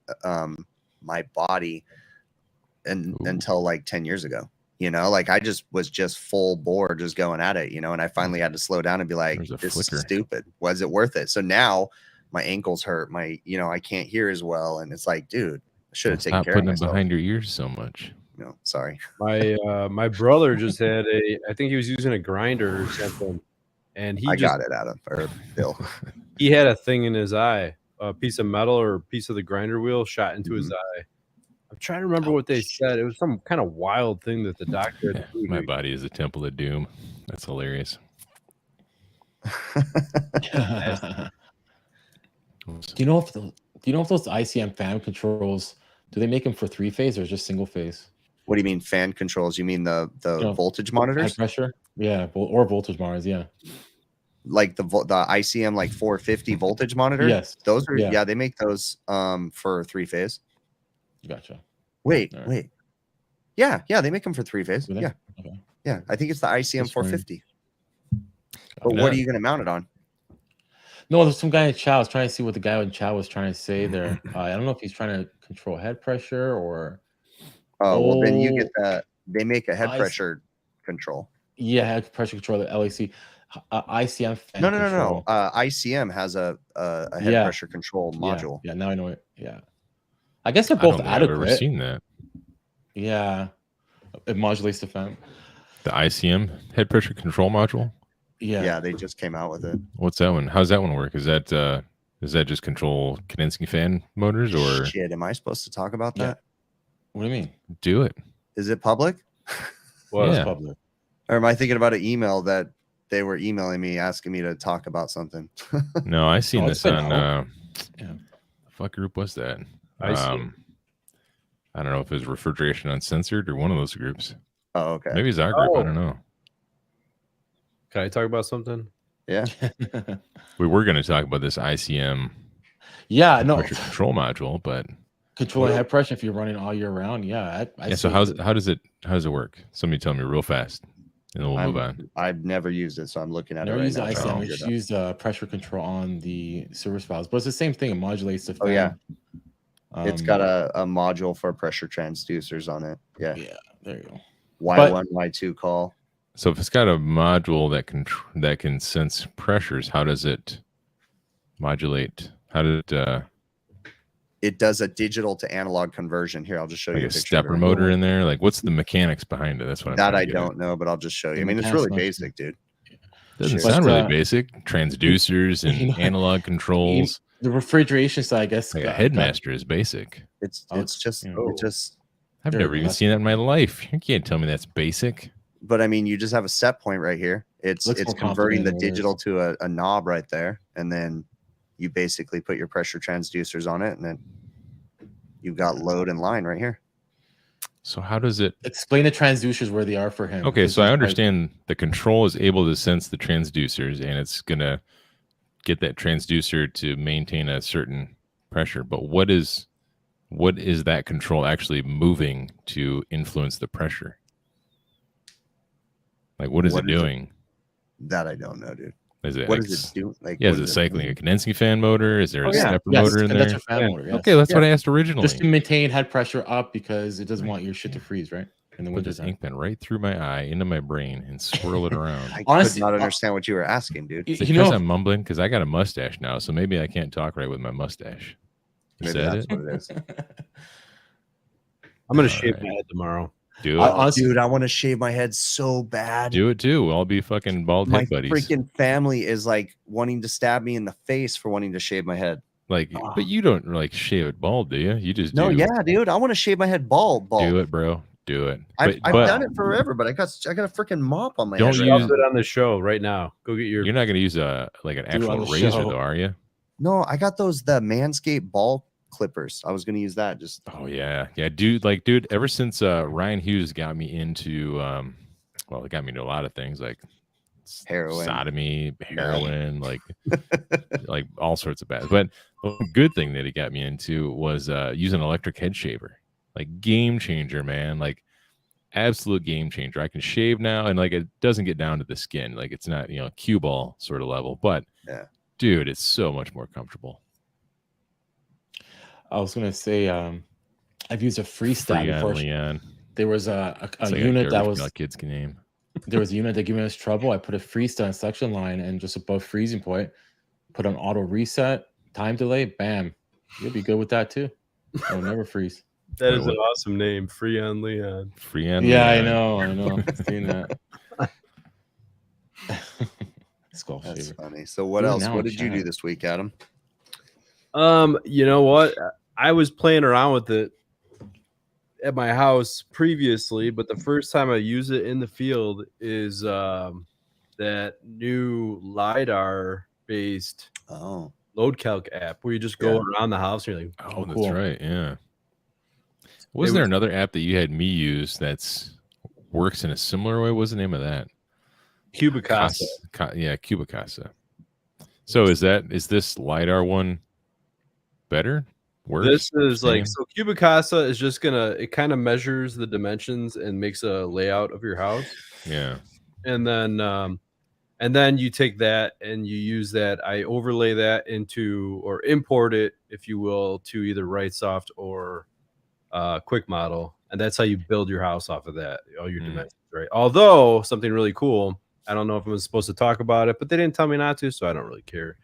until 10 years ago. I was full bore, just going at it, and I finally had to slow down and be like, this is stupid. Was it worth it? So now my ankles hurt, I can't hear as well, and it's like, dude, I should have taken care of myself. Putting them behind your ears so much. No, sorry. My brother just had I think he was using a grinder or something, and I got it out of Bill. He had a thing in his eye, a piece of metal or a piece of the grinder wheel shot into his eye. I'm trying to remember what they said. It was some kind of wild thing that the doctor had to do. My body is a temple of doom. That's hilarious. Do you know if those ICM fan controls, do they make them for 3-phase or just single phase? What do you mean fan controls? You mean the voltage monitors? High pressure? Yeah, or voltage monitors, yeah. Like the ICM like 450 voltage monitor? Yes. Those are they make those for 3-phase. Gotcha. Wait. Yeah, they make them for 3-phase. Yeah. Okay. Yeah, I think it's the ICM 450. But Yeah. what are you going to mount it on? No, there's some guy in chat. I was trying to see what the guy in chat was trying to say there. I don't know if he's trying to control head pressure or. Oh, well, then you get that. They make a head pressure control. Yeah, head pressure control, the LAC. ICM fan No. control. ICM has a head pressure control module. Yeah, now I know it. Yeah. I guess they're I don't both think I've adequate. ever seen that. Yeah. It modulates the fan. The ICM head pressure control module. Yeah, they just came out with it. What's that one? How's that one work? Is that just control condensing fan motors or shit? Am I supposed to talk about that? What do you mean? Do it. Is it public? Well, yeah. it's public. Or am I thinking about an email that they were emailing me asking me to talk about something? No, I seen this on yeah. What group was that? I see. I don't know if it was Refrigeration Uncensored or one of those groups. Oh, okay. Maybe it's our group. I don't know. Can I talk about something? Yeah. We were going to talk about this ICM pressure control module, but controlling head pressure if you're running all year round. Yeah. So how does it work? Somebody tell me real fast, and then we'll move on. I've never used it, so I'm looking at it right use now. ICM. We just use pressure control on the service valves, but it's the same thing. It modulates the fan. Oh yeah. It's got a module for pressure transducers on it. Yeah. Yeah. There you go. Y1, Y2 call. So if it's got a module that can sense pressures, how does it modulate? How did it? It does a digital to analog conversion. Here, I'll just show you a stepper motor in there. Like, what's the mechanics behind it? That's what I don't know, but I'll just show you. I mean, it's really basic, dude. Doesn't sound really basic. Transducers and analog controls. The refrigeration side, I guess, like a headmaster is basic. It's just. I've never even seen that in my life. You can't tell me that's basic. But I mean, you just have a set point right here. It's converting the digital to a knob right there, and then you basically put your pressure transducers on it, and then you've got load and line right here. So how does it explain the transducers where they are for him? Okay, so I understand the control is able to sense the transducers, and it's gonna get that transducer to maintain a certain pressure. But what is that control actually moving to influence the pressure? Like, what is it doing? That I don't know, dude. Is it what does it do? Like, is it cycling a condensing fan motor? Is there a stepper motor in there? Fan motor, yes. Okay, that's what I asked originally. Just to maintain head pressure up because it doesn't want your shit to freeze, right? In the winter this ink pen right through my eye into my brain and swirl it around. I honestly could not understand what you were asking, dude. Because I'm mumbling because I got a mustache now, so maybe I can't talk right with my mustache. Maybe that's what it is. I'm gonna shave my head tomorrow. Do it. Dude, I want to shave my head so bad. Do it too. We'll all be fucking bald head buddies. My freaking family is like wanting to stab me in the face for wanting to shave my head. Like, but you don't like shave it bald, do you? You just no, yeah, dude. I want to shave my head bald. Do it, bro. Do it. I've done it forever, but I got a freaking mop on my head. Don't use it on the show right now. Go get your. You're not gonna use an actual razor though, are you? No, I got the Manscaped ball clippers. I was gonna use that. Just dude. Ever since Ryan Hughes got me into, it got me into a lot of things like heroin, sodomy, heroin, like all sorts of bad. But the good thing that he got me into was using an electric head shaver. Like, game changer, man. Like, absolute game changer. I can shave now, and like it doesn't get down to the skin. Like, it's not cue ball sort of level, but dude, it's so much more comfortable. I was gonna say, I've used a freestyle before. Leon. There was a unit that was kids can name. There was a unit that gave me us trouble. I put a freestyle suction line and just above freezing point, put on auto reset, time delay, bam. You'll be good with that too. It'll never freeze. That is an awesome name, Freon Leon. Freon. Yeah, Leon. I know. Seen that. That's funny. So what else? What did you do this week, Adam? You know what? I was playing around with it at my house previously, but the first time I use it in the field is that new LiDAR based load calc app where you just go around the house and you're like, oh, that's right. Yeah. Wasn't there another app that you had me use that's works in a similar way? What's the name of that? Cubicasa. Yeah, Cubicasa. So is this LiDAR one better? Worse? This is like, so Cubicasa is just it kind of measures the dimensions and makes a layout of your house. Yeah. And then you take that and you use that. I overlay that into, or import it, if you will, to either RightSoft or Quick Model. And that's how you build your house off of that, all your dimensions, right? Although something really cool, I don't know if I'm supposed to talk about it, but they didn't tell me not to, so I don't really care.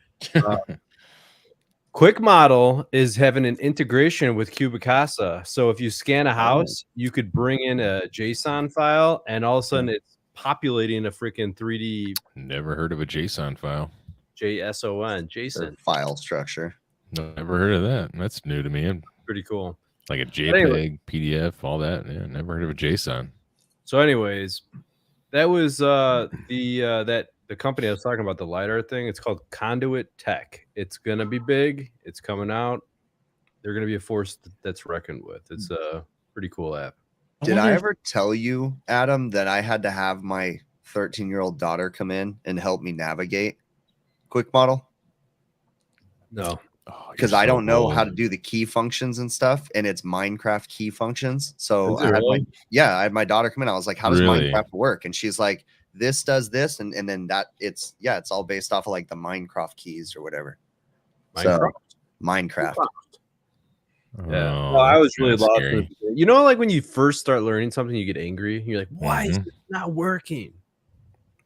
Quick Model is having an integration with Cubicasa. So if you scan a house, you could bring in a JSON file, and all of a sudden it's populating a freaking 3D. Never heard of a JSON file. JSON. File structure. Never heard of that. That's new to me. Pretty cool. Like a JPEG, PDF, all that. Yeah, never heard of a JSON. So, anyways, that was the company I was talking about, the LiDAR thing. It's called Conduit Tech. It's gonna be big. It's coming out. They're gonna be a force that's reckoned with. It's a pretty cool app. Did I ever tell you, Adam, that I had to have my 13-year-old daughter come in and help me navigate Quick Model? No. Because I don't know how to do the key functions and stuff, and it's Minecraft key functions. So I had my daughter come in. I was like, how does Minecraft work? And she's like, this does this, and then that it's all based off of like the Minecraft keys or whatever. Minecraft. Yeah. Well, I was really lost. You know, like when you first start learning something, you get angry. You're like, why is it not working?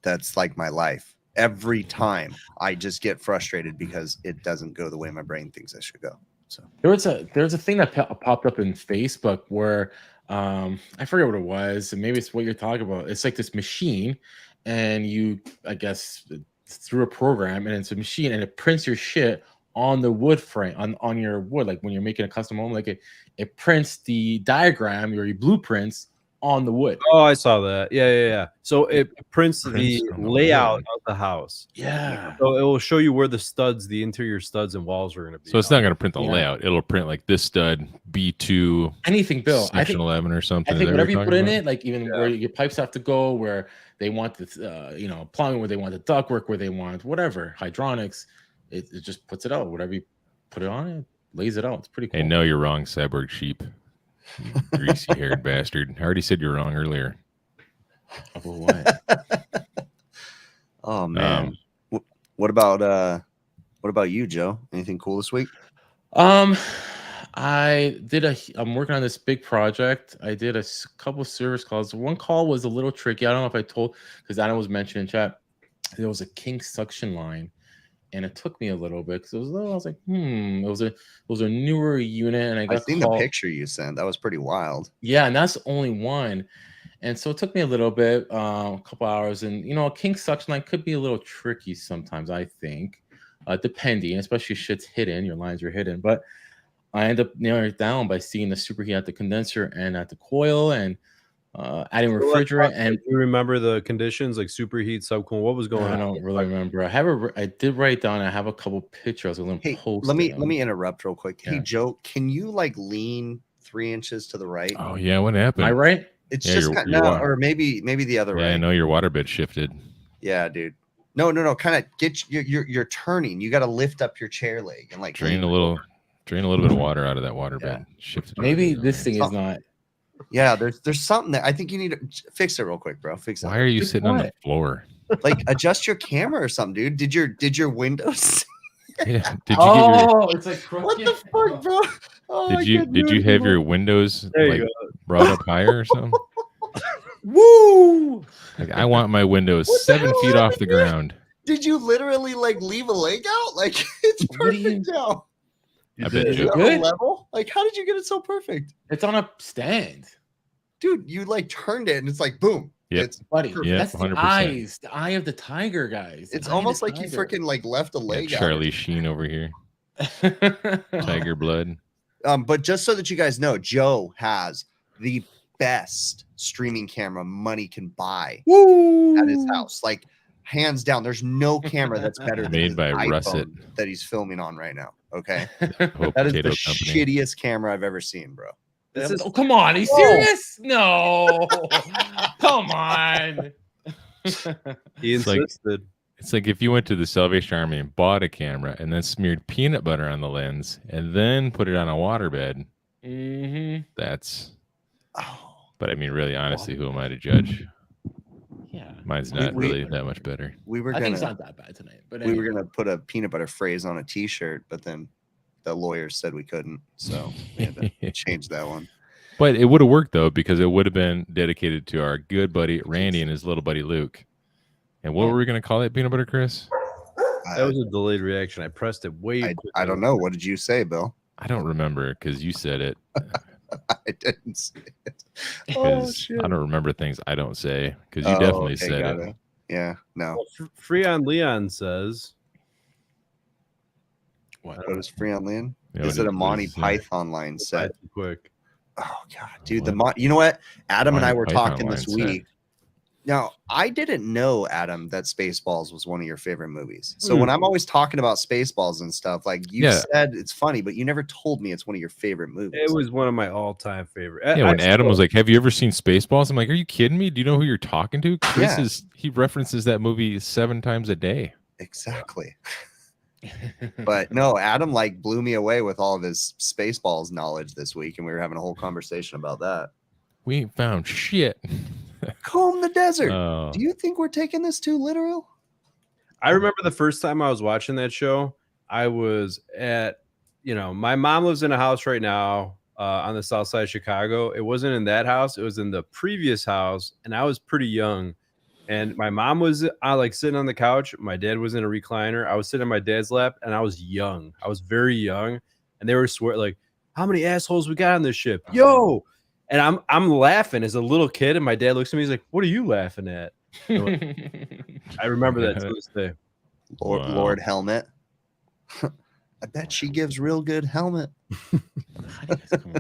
That's like my life. Every time I just get frustrated because it doesn't go the way my brain thinks it should go. So there's a thing that popped up in Facebook where I forget what it was, and maybe it's what you're talking about. It's like this machine, and you, I guess, through a program, and it's a machine, and it prints your shit on the wood frame, on your wood. Like when you're making a custom home, like it prints the diagram or your blueprints on the wood. Oh, I saw that. Yeah. So it prints the layout of the house. Yeah. So it will show you where the interior studs and walls are going to be. So it's not going to print the layout. It'll print like this stud B2. Anything, Bill. I think 11 or something. I think whatever you put in it, like even where your pipes have to go, where they want the plumbing, where they want the ductwork, where they want whatever hydronics, it just puts it out. Whatever you put it on, it lays it out. It's pretty cool. Hey, no, you're wrong, Cyborg Sheep. Greasy-haired bastard. I already said you were wrong earlier. What? Oh man. What about you, Joe? Anything cool this week? I'm working on this big project. I did a couple service calls. One call was a little tricky. I don't know if I told, because Adam was mentioning in chat, there was a kink suction line. And it took me a little bit because I was like, it was a newer unit, and I seen the picture you sent. That was pretty wild. Yeah, and that's only one, and so it took me a little bit, a couple hours. And a kink suction line could be a little tricky sometimes, I think, depending, especially if shit's hidden, your lines are hidden. But I end up nailing it down by seeing the superheat at the condenser and at the coil, and adding refrigerant. And you remember the conditions like superheat, subcool? What was going on? I don't really remember. I did write down. I have a couple pictures. I'm gonna post. Let me interrupt real quick. Hey Joe, can you like lean 3 inches to the right? Oh yeah, what happened? Am I right? It's just kind of, or maybe the other way. Yeah, I know your waterbed shifted. Yeah, dude. No. Kind of get you're turning. You got to lift up your chair leg and like drain a little bit of water out of that waterbed. Yeah. Shifted. Maybe this thing is not. Yeah, there's something that I think you need to fix it real quick, bro. Fix it. Why are you sitting on the floor? Like adjust your camera or something, dude. Did your windows? Yeah. It's like what the fuck, bro? Oh, did you have your windows brought up higher or something? Woo! Like I want my windows 7 feet off the ground. Did you literally like leave a leg out? Like it's perfect now. I bet you good level. Like, how did you get it so perfect? It's on a stand, dude. You like turned it, and it's like boom. Yep. It's buddy. Yep, that's 100%. The eye of the tiger, guys. It's almost like you freaking like left a leg out. Charlie Sheen over here. Tiger blood. But just so that you guys know, Joe has the best streaming camera money can buy at his house. Like, hands down, there's no camera that's better than Made his by Russet. iPhone that he's filming on right now. Okay, Whole that is the potato company. shittiest camera I've ever seen, bro. This is Oh, come on. Are you serious? No. Come on. he It's like- insisted. It's like if you went to the Salvation Army and bought a camera and then smeared peanut butter on the lens and then put it on a waterbed. That's. Oh, But I mean, really, honestly, who am I to judge? Yeah. Mine's not We- really that much better. we were I think it's gonna not that bad tonight. But we were anyway. gonna put a peanut butter phrase on a T-shirt, but then the lawyers said we couldn't, so we had to change that one. But it would have worked though, because it would have been dedicated to our good buddy Randy and his little buddy Luke. And what were we going to call it, peanut butter, Chris? That was a delayed reaction. I pressed it way quicker. I don't know. What did you say, Bill? I don't remember because you said it. I didn't say it. Because I don't remember things I don't say because you definitely okay, said got it. it. Yeah, no. Well, Freon Leon says, What? What is Free on Leon? You know, Is it a Monty was, Python line set? "Too quick." Oh god, dude, you know what? Adam and I Monty were Python talking this line set. week. Now, I didn't know, Adam, that Spaceballs was one of your favorite movies. So when I'm always talking about Spaceballs and stuff, like you Yeah. said, it's funny, but you never told me it's one of your favorite movies. It was one of my all-time favorite. Yeah, when Adam was like, "Have you ever seen Spaceballs?" I'm like, "Are you kidding me? Do you know who you're talking to?" Chris Yeah. he references that movie 7 times a day. Exactly. But no, Adam like blew me away with all of his Spaceballs knowledge this week, and we were having a whole conversation about that. We ain't found shit. Comb the desert. Oh. Do you think we're taking this too literal? I remember the first time I was watching that show, I was at, my mom lives in a house right now on the south side of Chicago. It wasn't in that house. It was in the previous house, and I was pretty young. And my mom was like sitting on the couch. My dad was in a recliner. I was sitting on my dad's lap, and I was young. I was very young. And they were like, how many assholes we got on this ship? Yo! And I'm laughing as a little kid, and my dad looks at me. He's like, "What are you laughing at?" I remember that to this day. Wow. Lord Helmet. I bet she gives real good helmet. How do you guys come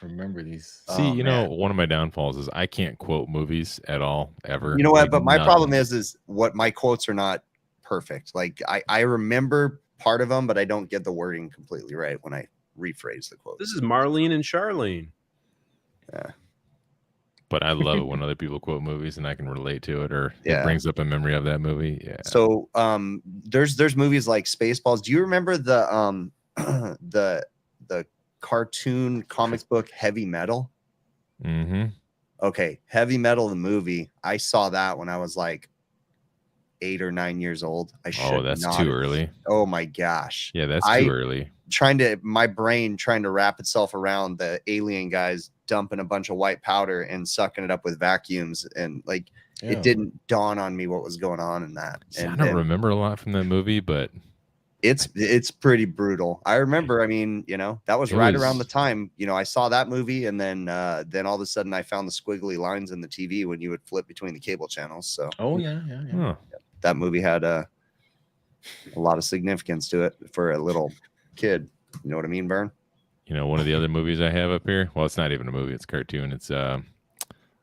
remember these? See, Oh, you know, man. one of my downfalls is I can't quote movies at all, ever. You know what? Like, But my nothing. problem is what my quotes are not perfect. Like I remember part of them, but I don't get the wording completely right when I rephrase the quote. This is Marlene and Charlene. But I love it when other people quote movies and I can relate to it, or Yeah. it brings up a memory of that movie. Yeah. So there's movies like Spaceballs. Do you remember the the cartoon comic book Heavy Metal? Mm-hmm. Okay, Heavy Metal the movie. I saw that when I was like 8 or 9 years old. Oh, that's too early. Oh my gosh. Yeah, that's I- too early. My brain trying to wrap itself around the alien guys dumping a bunch of white powder and sucking it up with vacuums, and like it didn't dawn on me what was going on in that. See, I And, don't and remember a lot from that movie, but it's pretty brutal. I remember, I mean, that was It right was- around the time, I saw that movie, and then all of a sudden I found the squiggly lines in the TV when you would flip between the cable channels. So Oh yeah. huh. that movie had a lot of significance to it for a little kid. You know what I mean, Vern? You know, one of the other movies I have up here. Well, it's not even a movie; it's a cartoon. It's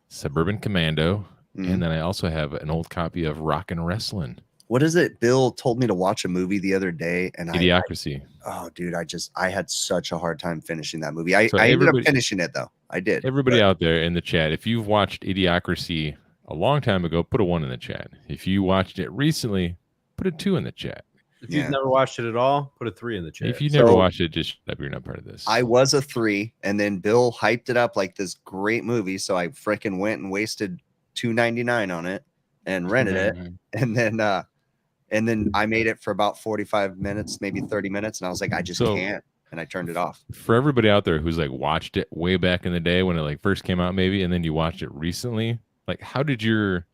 Suburban Commando, Mhm. and then I also have an old copy of Rock and Wrestling, What is it? Bill told me to watch a movie the other day, and Idiocracy. oh, dude, I had such a hard time finishing that movie. I So ended up everybody- finishing it though. I did. Everybody but- out there in the chat, if you've watched Idiocracy a long time ago, put a 1 in the chat. If you watched it recently, put a 2 in the chat. If you've Yeah. never watched it at all, put a 3 in the chat. If you never So- watched it, just shut up. You're not part of this. I was a 3, and then Bill hyped it up like this great movie, so I freaking went and wasted $2.99 on it and rented it, and then I made it for about 45 minutes, maybe 30 minutes, and I was like, I just So- can't, and I turned it off. For everybody out there who's like watched it way back in the day when it like first came out, maybe, and then you watched it recently, like how did your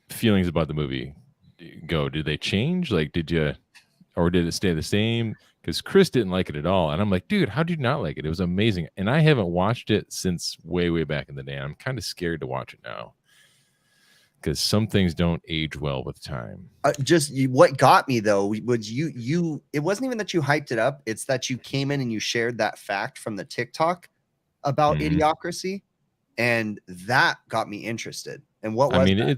feelings about the movie go? Did they change? Like, did it stay the same? Because Chris didn't like it at all, and I'm like, dude, how did you not like it? It was amazing, and I haven't watched it since way back in the day. I'm kind of scared to watch it now because some things don't age well with time. What got me though was you. It wasn't even that you hyped it up; it's that you came in and you shared that fact from the TikTok about Idiocracy, and that got me interested. And what was I mean, that?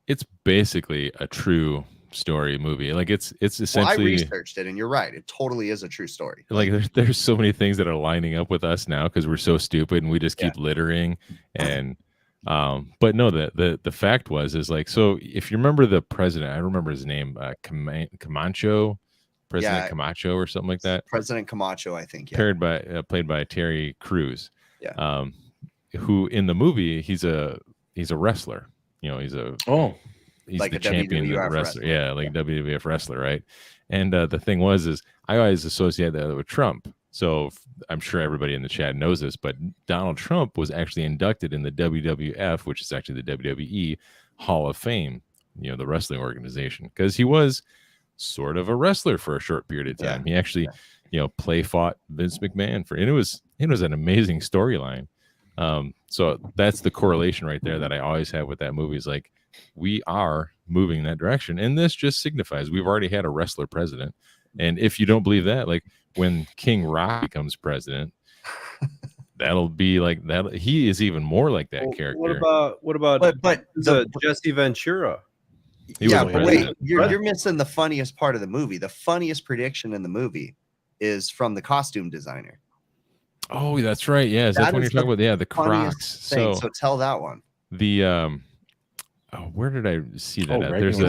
it's basically a true story movie. Like it's essentially. I researched it, and you're right; it totally is a true story. Like there's so many things that are lining up with us now because we're so stupid and we just keep littering and. But no, the fact is like, so if you remember the president, I remember his name, Camacho, President Camacho or something like that. President Camacho, I think. Yeah. Played by Terry Crews. Yeah. Who in the movie he's a wrestler. You know, he's like the champion wrestler. Yeah, like WWF wrestler, right? And the thing is I always associate that with Trump. So I'm sure everybody in the chat knows this, but Donald Trump was actually inducted in the WWF, which is actually the WWE Hall of Fame, you know, the wrestling organization, because he was sort of a wrestler for a short period of time. He actually, you know, fought Vince McMahon and it was an amazing storyline. So that's the correlation right there that I always have with that movie is like, we are moving in that direction. And this just signifies we've already had a wrestler president. And if you don't believe that, like when King Rock becomes president, that'll be like that. He is even more like that character. What about Jesse Ventura? But wait, you're missing the funniest part of the movie. The funniest prediction in the movie is from the costume designer. Oh, that's right. Yeah, is that when you're talking about? Yeah, the Crocs. So tell that one. The where did I see that? There's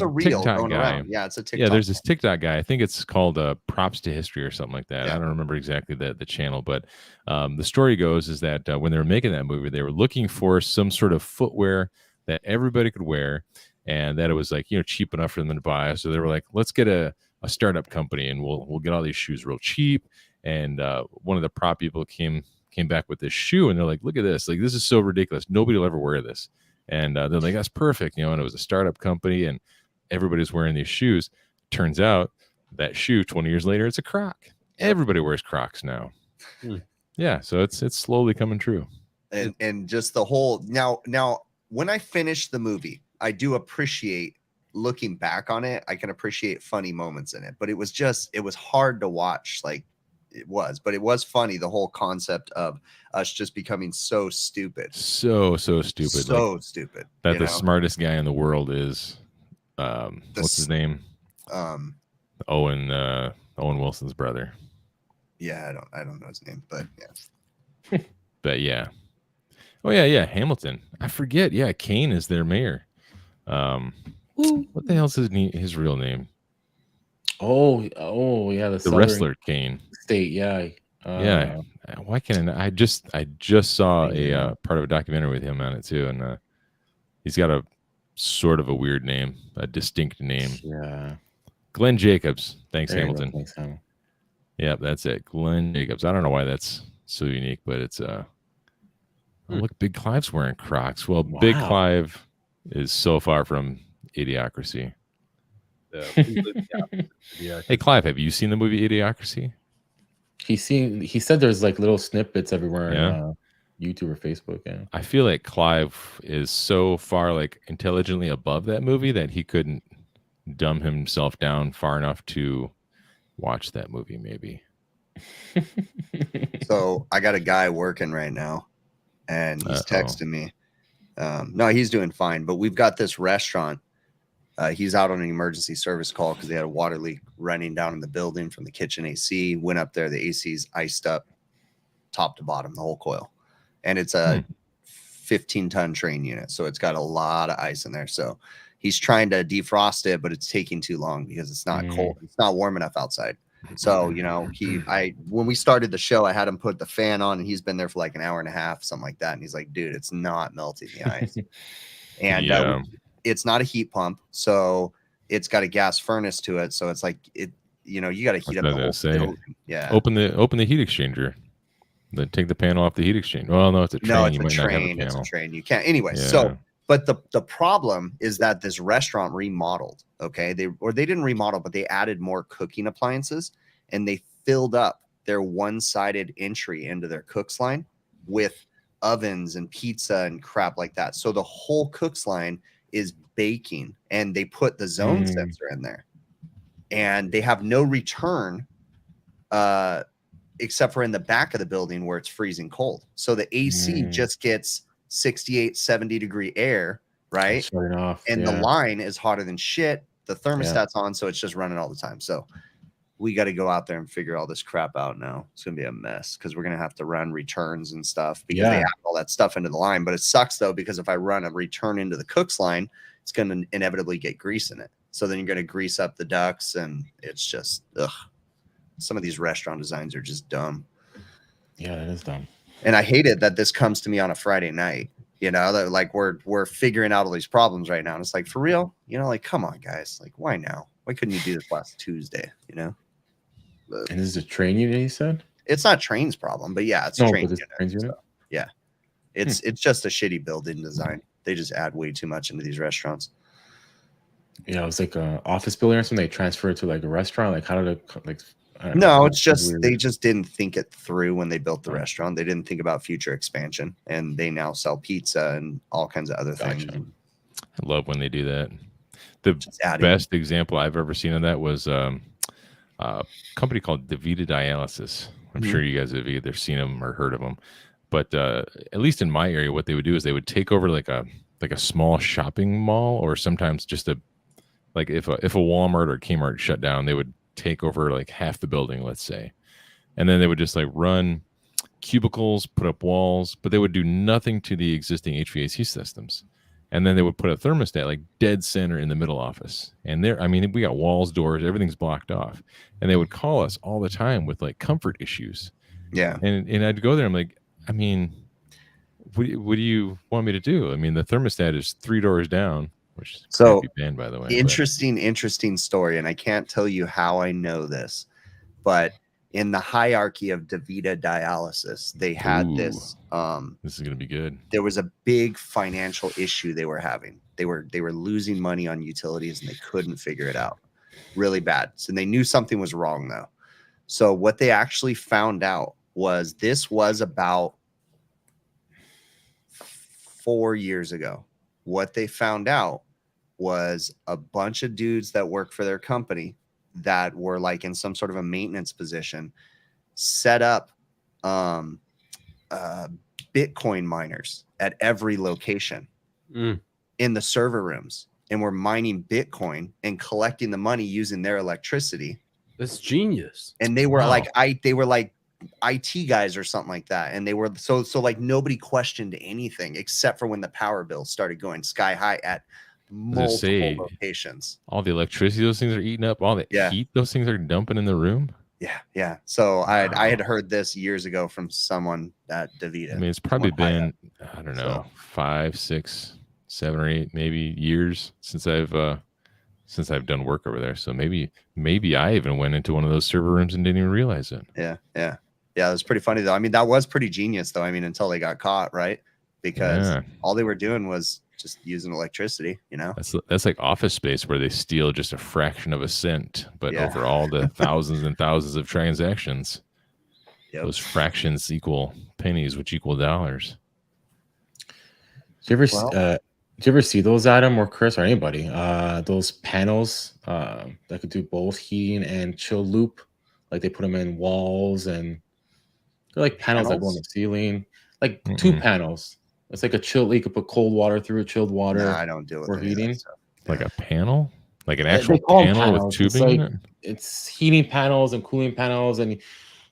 a reel TikTok going guy. around. Yeah, it's a TikTok. Yeah, there's this TikTok guy. I think it's called Props to History or something like that. Yeah. I don't remember exactly the channel, but the story goes is that when they were making that movie, they were looking for some sort of footwear that everybody could wear, and that it was like, you know, cheap enough for them to buy. So they were like, let's get a startup company, and we'll get all these shoes real cheap. And one of the prop people came back with this shoe, and they're like, look at this, like this is so ridiculous, nobody will ever wear this. And they're like, that's perfect, you know. And it was a startup company, and everybody's wearing these shoes. Turns out that shoe 20 years later, it's a Croc. Everybody wears Crocs now. Yeah, so it's slowly coming true. And just the whole now when I finish the movie, I do appreciate looking back on it. I can appreciate funny moments in it, but it was hard to watch. Like but it was funny, the whole concept of us just becoming so stupid, so stupid, stupid that the smartest guy in the world is what's his name? Owen Wilson's brother. Yeah, I don't know his name, but yeah. But yeah. Oh yeah, Hamilton. I forget. Yeah, Kane is their mayor. What the hell's his real name? Oh yeah, the wrestler Kane. State, yeah. Why can't I just saw a part of a documentary with him on it too, and he's got a sort of a weird name, a distinct name. Yeah. Glenn Jacobs. Thanks, Hamilton. Thanks, Hamilton. Yeah, that's it. Glenn Jacobs. I don't know why that's so unique, but it's look, Big Clive's wearing Crocs. Well, wow. Big Clive is so far from Idiocracy. Hey, Clive, have you seen the movie Idiocracy? He said there's like little snippets everywhere on YouTube or Facebook. Yeah. I feel like Clive is so far like intelligently above that movie that he couldn't dumb himself down far enough to watch that movie, maybe. So I got a guy working right now, and he's texting me. No, he's doing fine, but we've got this restaurant. He's out on an emergency service call because they had a water leak running down in the building from the kitchen AC. Went up there, the AC's iced up top to bottom, the whole coil. And it's a 15-ton train unit, so it's got a lot of ice in there. So he's trying to defrost it, but it's taking too long because it's not cold. It's not warm enough outside. So, you know, when we started the show, I had him put the fan on, and he's been there for like an hour and a half, something like that. And he's like, dude, it's not melting the ice. And it's not a heat pump, so it's got a gas furnace to it. So it's like you got to heat up the whole building. Yeah. Open the heat exchanger. Then take the panel off the heat exchanger. Well, no, it's a train. No, it's a train. It's a train. You can't. Anyway, so but the problem is that this restaurant remodeled. Okay, they didn't remodel, but they added more cooking appliances, and they filled up their one-sided entry into their cook's line with ovens and pizza and crap like that. So the whole cook's line is baking, and they put the zone sensor in there, and they have no return except for in the back of the building where it's freezing cold. So the AC just gets 68, 70 degree air, right? And the line is hotter than shit. The thermostat's on, so it's just running all the time. So we got to go out there and figure all this crap out now. It's going to be a mess because we're going to have to run returns and stuff because they have all that stuff into the line. But it sucks, though, because if I run a return into the cook's line, it's going to inevitably get grease in it. So then you're going to grease up the ducts, and it's just, ugh. Some of these restaurant designs are just dumb. Yeah, that is dumb. And I hate it that this comes to me on a Friday night. You know, that like we're figuring out all these problems right now. And it's like, for real? You know, like, come on, guys. Like, why now? Why couldn't you do this last Tuesday? You know? And this is a train unit, you said? It's not Train's problem, but yeah, it's train unit. So, yeah. It's just a shitty building design. They just add way too much into these restaurants. Yeah, it was like an office building or something. They transferred it to like a restaurant. Like, how did it like? No, it's just they just didn't think it through when they built the restaurant. They didn't think about future expansion, and they now sell pizza and all kinds of other things. I love when they do that. The best example I've ever seen of that was a company called DaVita Dialysis. I'm sure you guys have either seen them or heard of them, but at least in my area, what they would do is they would take over like a small shopping mall, or sometimes just like if a Walmart or Kmart shut down, they would take over like half the building, let's say, and then they would just like run cubicles, put up walls, but they would do nothing to the existing HVAC systems. And then they would put a thermostat like dead center in the middle office. And there, I mean, we got walls, doors, everything's blocked off. And they would call us all the time with like comfort issues. Yeah. And I'd go there. I'm like, I mean, what do you want me to do? I mean, the thermostat is 3 doors down. Which can't be banned, by the way. Interesting story, and I can't tell you how I know this, but in the hierarchy of DaVita Dialysis, they had this. This is going to be good. There was a big financial issue they were having. They were losing money on utilities, and they couldn't figure it out. Really bad. So they knew something was wrong, though. So what they actually found out was this was about 4 years ago. What they found out was a bunch of dudes that work for their company that were like in some sort of a maintenance position set up Bitcoin miners at every location in the server rooms, and were mining Bitcoin and collecting the money using their electricity. That's genius. And they were like IT guys or something like that, and they were so like nobody questioned anything except for when the power bill started going sky high at multiple locations. All the electricity those things are eating up, all the heat those things are dumping in the room. Yeah. So I had heard this years ago from someone at DaVita. I mean, it's probably been I don't know 5, 6, 7 or 8 maybe years since I've done work over there. So maybe I even went into one of those server rooms and didn't even realize it. Yeah, it was pretty funny though. I mean, that was pretty genius though. I mean, until they got caught, right? Because all they were doing was just using electricity, you know? That's like Office Space, where they steal just a fraction of a cent, but over all the thousands and thousands of transactions, those fractions equal pennies, which equal dollars. Did you ever see those, Adam or Chris or anybody? Those panels that could do both heating and chill loop. Like they put them in walls, and they're like panels that go on the ceiling. Like 2 panels. It's like a chill. You could put cold water through child's water. No, I don't do it for heating. Like a panel, like an actual panel with tubing in it. It's heating panels and cooling panels, and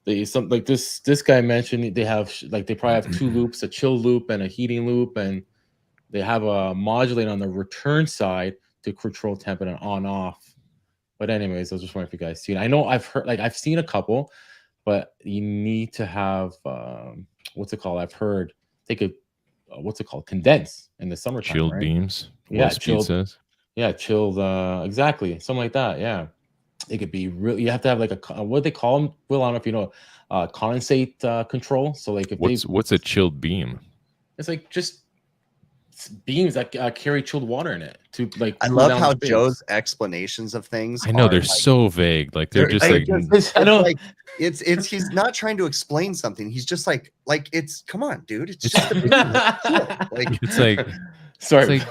like this guy mentioned they have like they probably have 2 loops, a chill loop and a heating loop, and they have a modulator on the return side to control temp and on off. But anyways, I was just wondering if you guys seen. I know I've seen a couple, but you need to have what's it called? I've heard they could condense in the summertime. Chilled right? beams. Chilled. Yeah, chilled. Exactly, something like that. Yeah, it could be really. You have to have like a what they call them. Will, I don't know if you know, condensate control. So like, if what's a chilled beam? It's like just beams that carry chilled water in it to like. I love how Joe's explanations of things. I know they're so vague. Like they're just like I don't like. It's he's not trying to explain something. He's just like it's come on, dude. It's just a like it's like Sorry.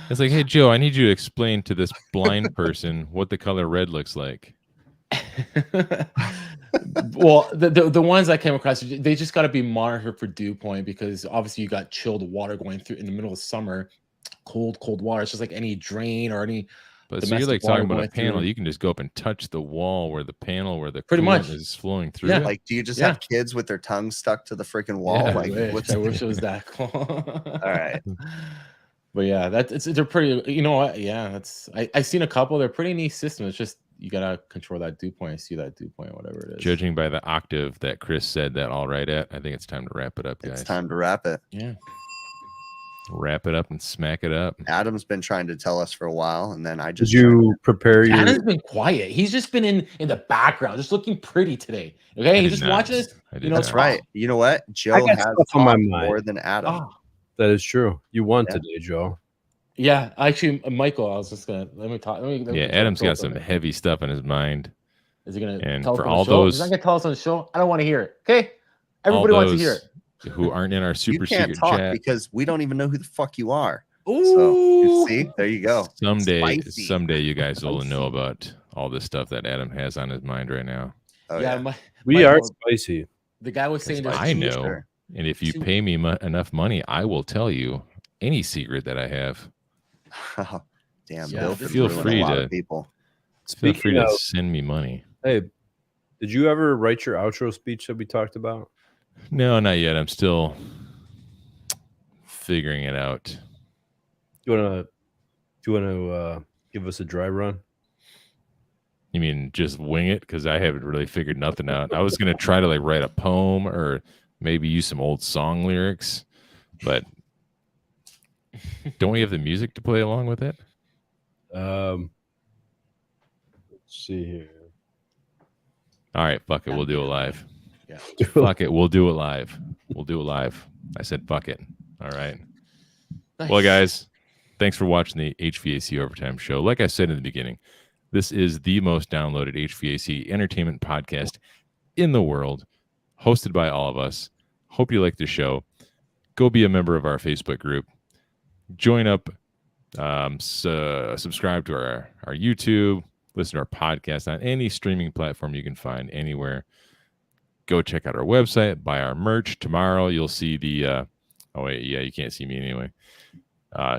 It's like, hey Joe, I need you to explain to this blind person what the color red looks like. Well, the ones I came across, they just got to be monitored for dew point, because obviously you got chilled water going through in the middle of summer, cold water. It's just like any drain or any But so you're domestic like talking water about a going panel. through. You can just go up and touch the wall where the panel where the Pretty coolant much. is flowing through. Yeah. it? Like, do you just Yeah. have kids with their tongues stuck to the freaking wall? Yeah. Like, I wish it was that cool. All right. But yeah, they're pretty. You know what? Yeah, I've seen a couple. They're pretty neat systems. It's just you gotta control that dew point. See that dew point, whatever it is. Judging by the octave that Chris said that all right at, I think it's time to wrap it up, guys. It's time to wrap it. Yeah. Wrap it up and smack it up. Adam's been trying to tell us for a while, and then I Did just you prepare your? Adam's been quiet. He's just been in the background, just looking pretty today. Okay, I he's did just not. watching this. I did You know, not. That's right. You know what? Joe got has stuff on my talked mind. more than Adam. Oh, That is true. You won Yeah. today, Joe. yeah. Actually, Michael, I was just gonna let me talk. Let me Yeah, talk Adam's to got us some on it. heavy stuff in his mind. Is he gonna and tell us for on all the show? those- He's not gonna tell us on the show. I don't want to hear it. Okay, everybody wants to hear it. Who aren't in our You super can't secret talk chat. because we don't even know who the fuck you are. Ooh, So you see, there you go. Someday Spicy. you guys will know Spicy. about all this stuff that Adam has on his mind right now. Oh, yeah. yeah. We are Michael, spicy. the guy was saying, Because there's I two- know, Sure. and if you Two- pay me enough money, I will tell you any secret that I have. Damn, Yeah, Bill this feel is- free a lot to- of people. Feel free Speaking to of, send me money. hey, did you ever write your outro speech that we talked about? No, not yet. I'm still figuring it out. Do you wanna give us a dry run? You mean just wing it? Because I haven't really figured nothing out. I was gonna try to like write a poem or maybe use some old song lyrics, but don't we have the music to play along with it? Let's see here. All right, fuck it. We'll do it live. Yeah. Fuck it. We'll do it live. We'll do it live. I said fuck it. All right. Nice. Well, guys, thanks for watching the HVAC Overtime show. Like I said in the beginning, this is the most downloaded HVAC entertainment podcast in the world, hosted by all of us. Hope you like the show. Go be a member of our Facebook group. Join up. Subscribe to our YouTube. Listen to our podcast on any streaming platform you can find anywhere. Go check out our website. Buy our merch. Tomorrow you'll see the... oh, wait. Yeah, you can't see me anyway.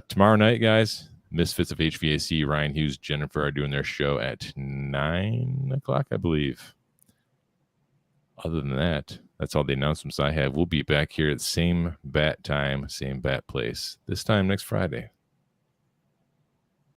Tomorrow night, guys, Misfits of HVAC, Ryan Hughes, Jennifer are doing their show at 9 o'clock, I believe. Other than that, that's all the announcements I have. We'll be back here at the same bat time, same bat place. This time next Friday.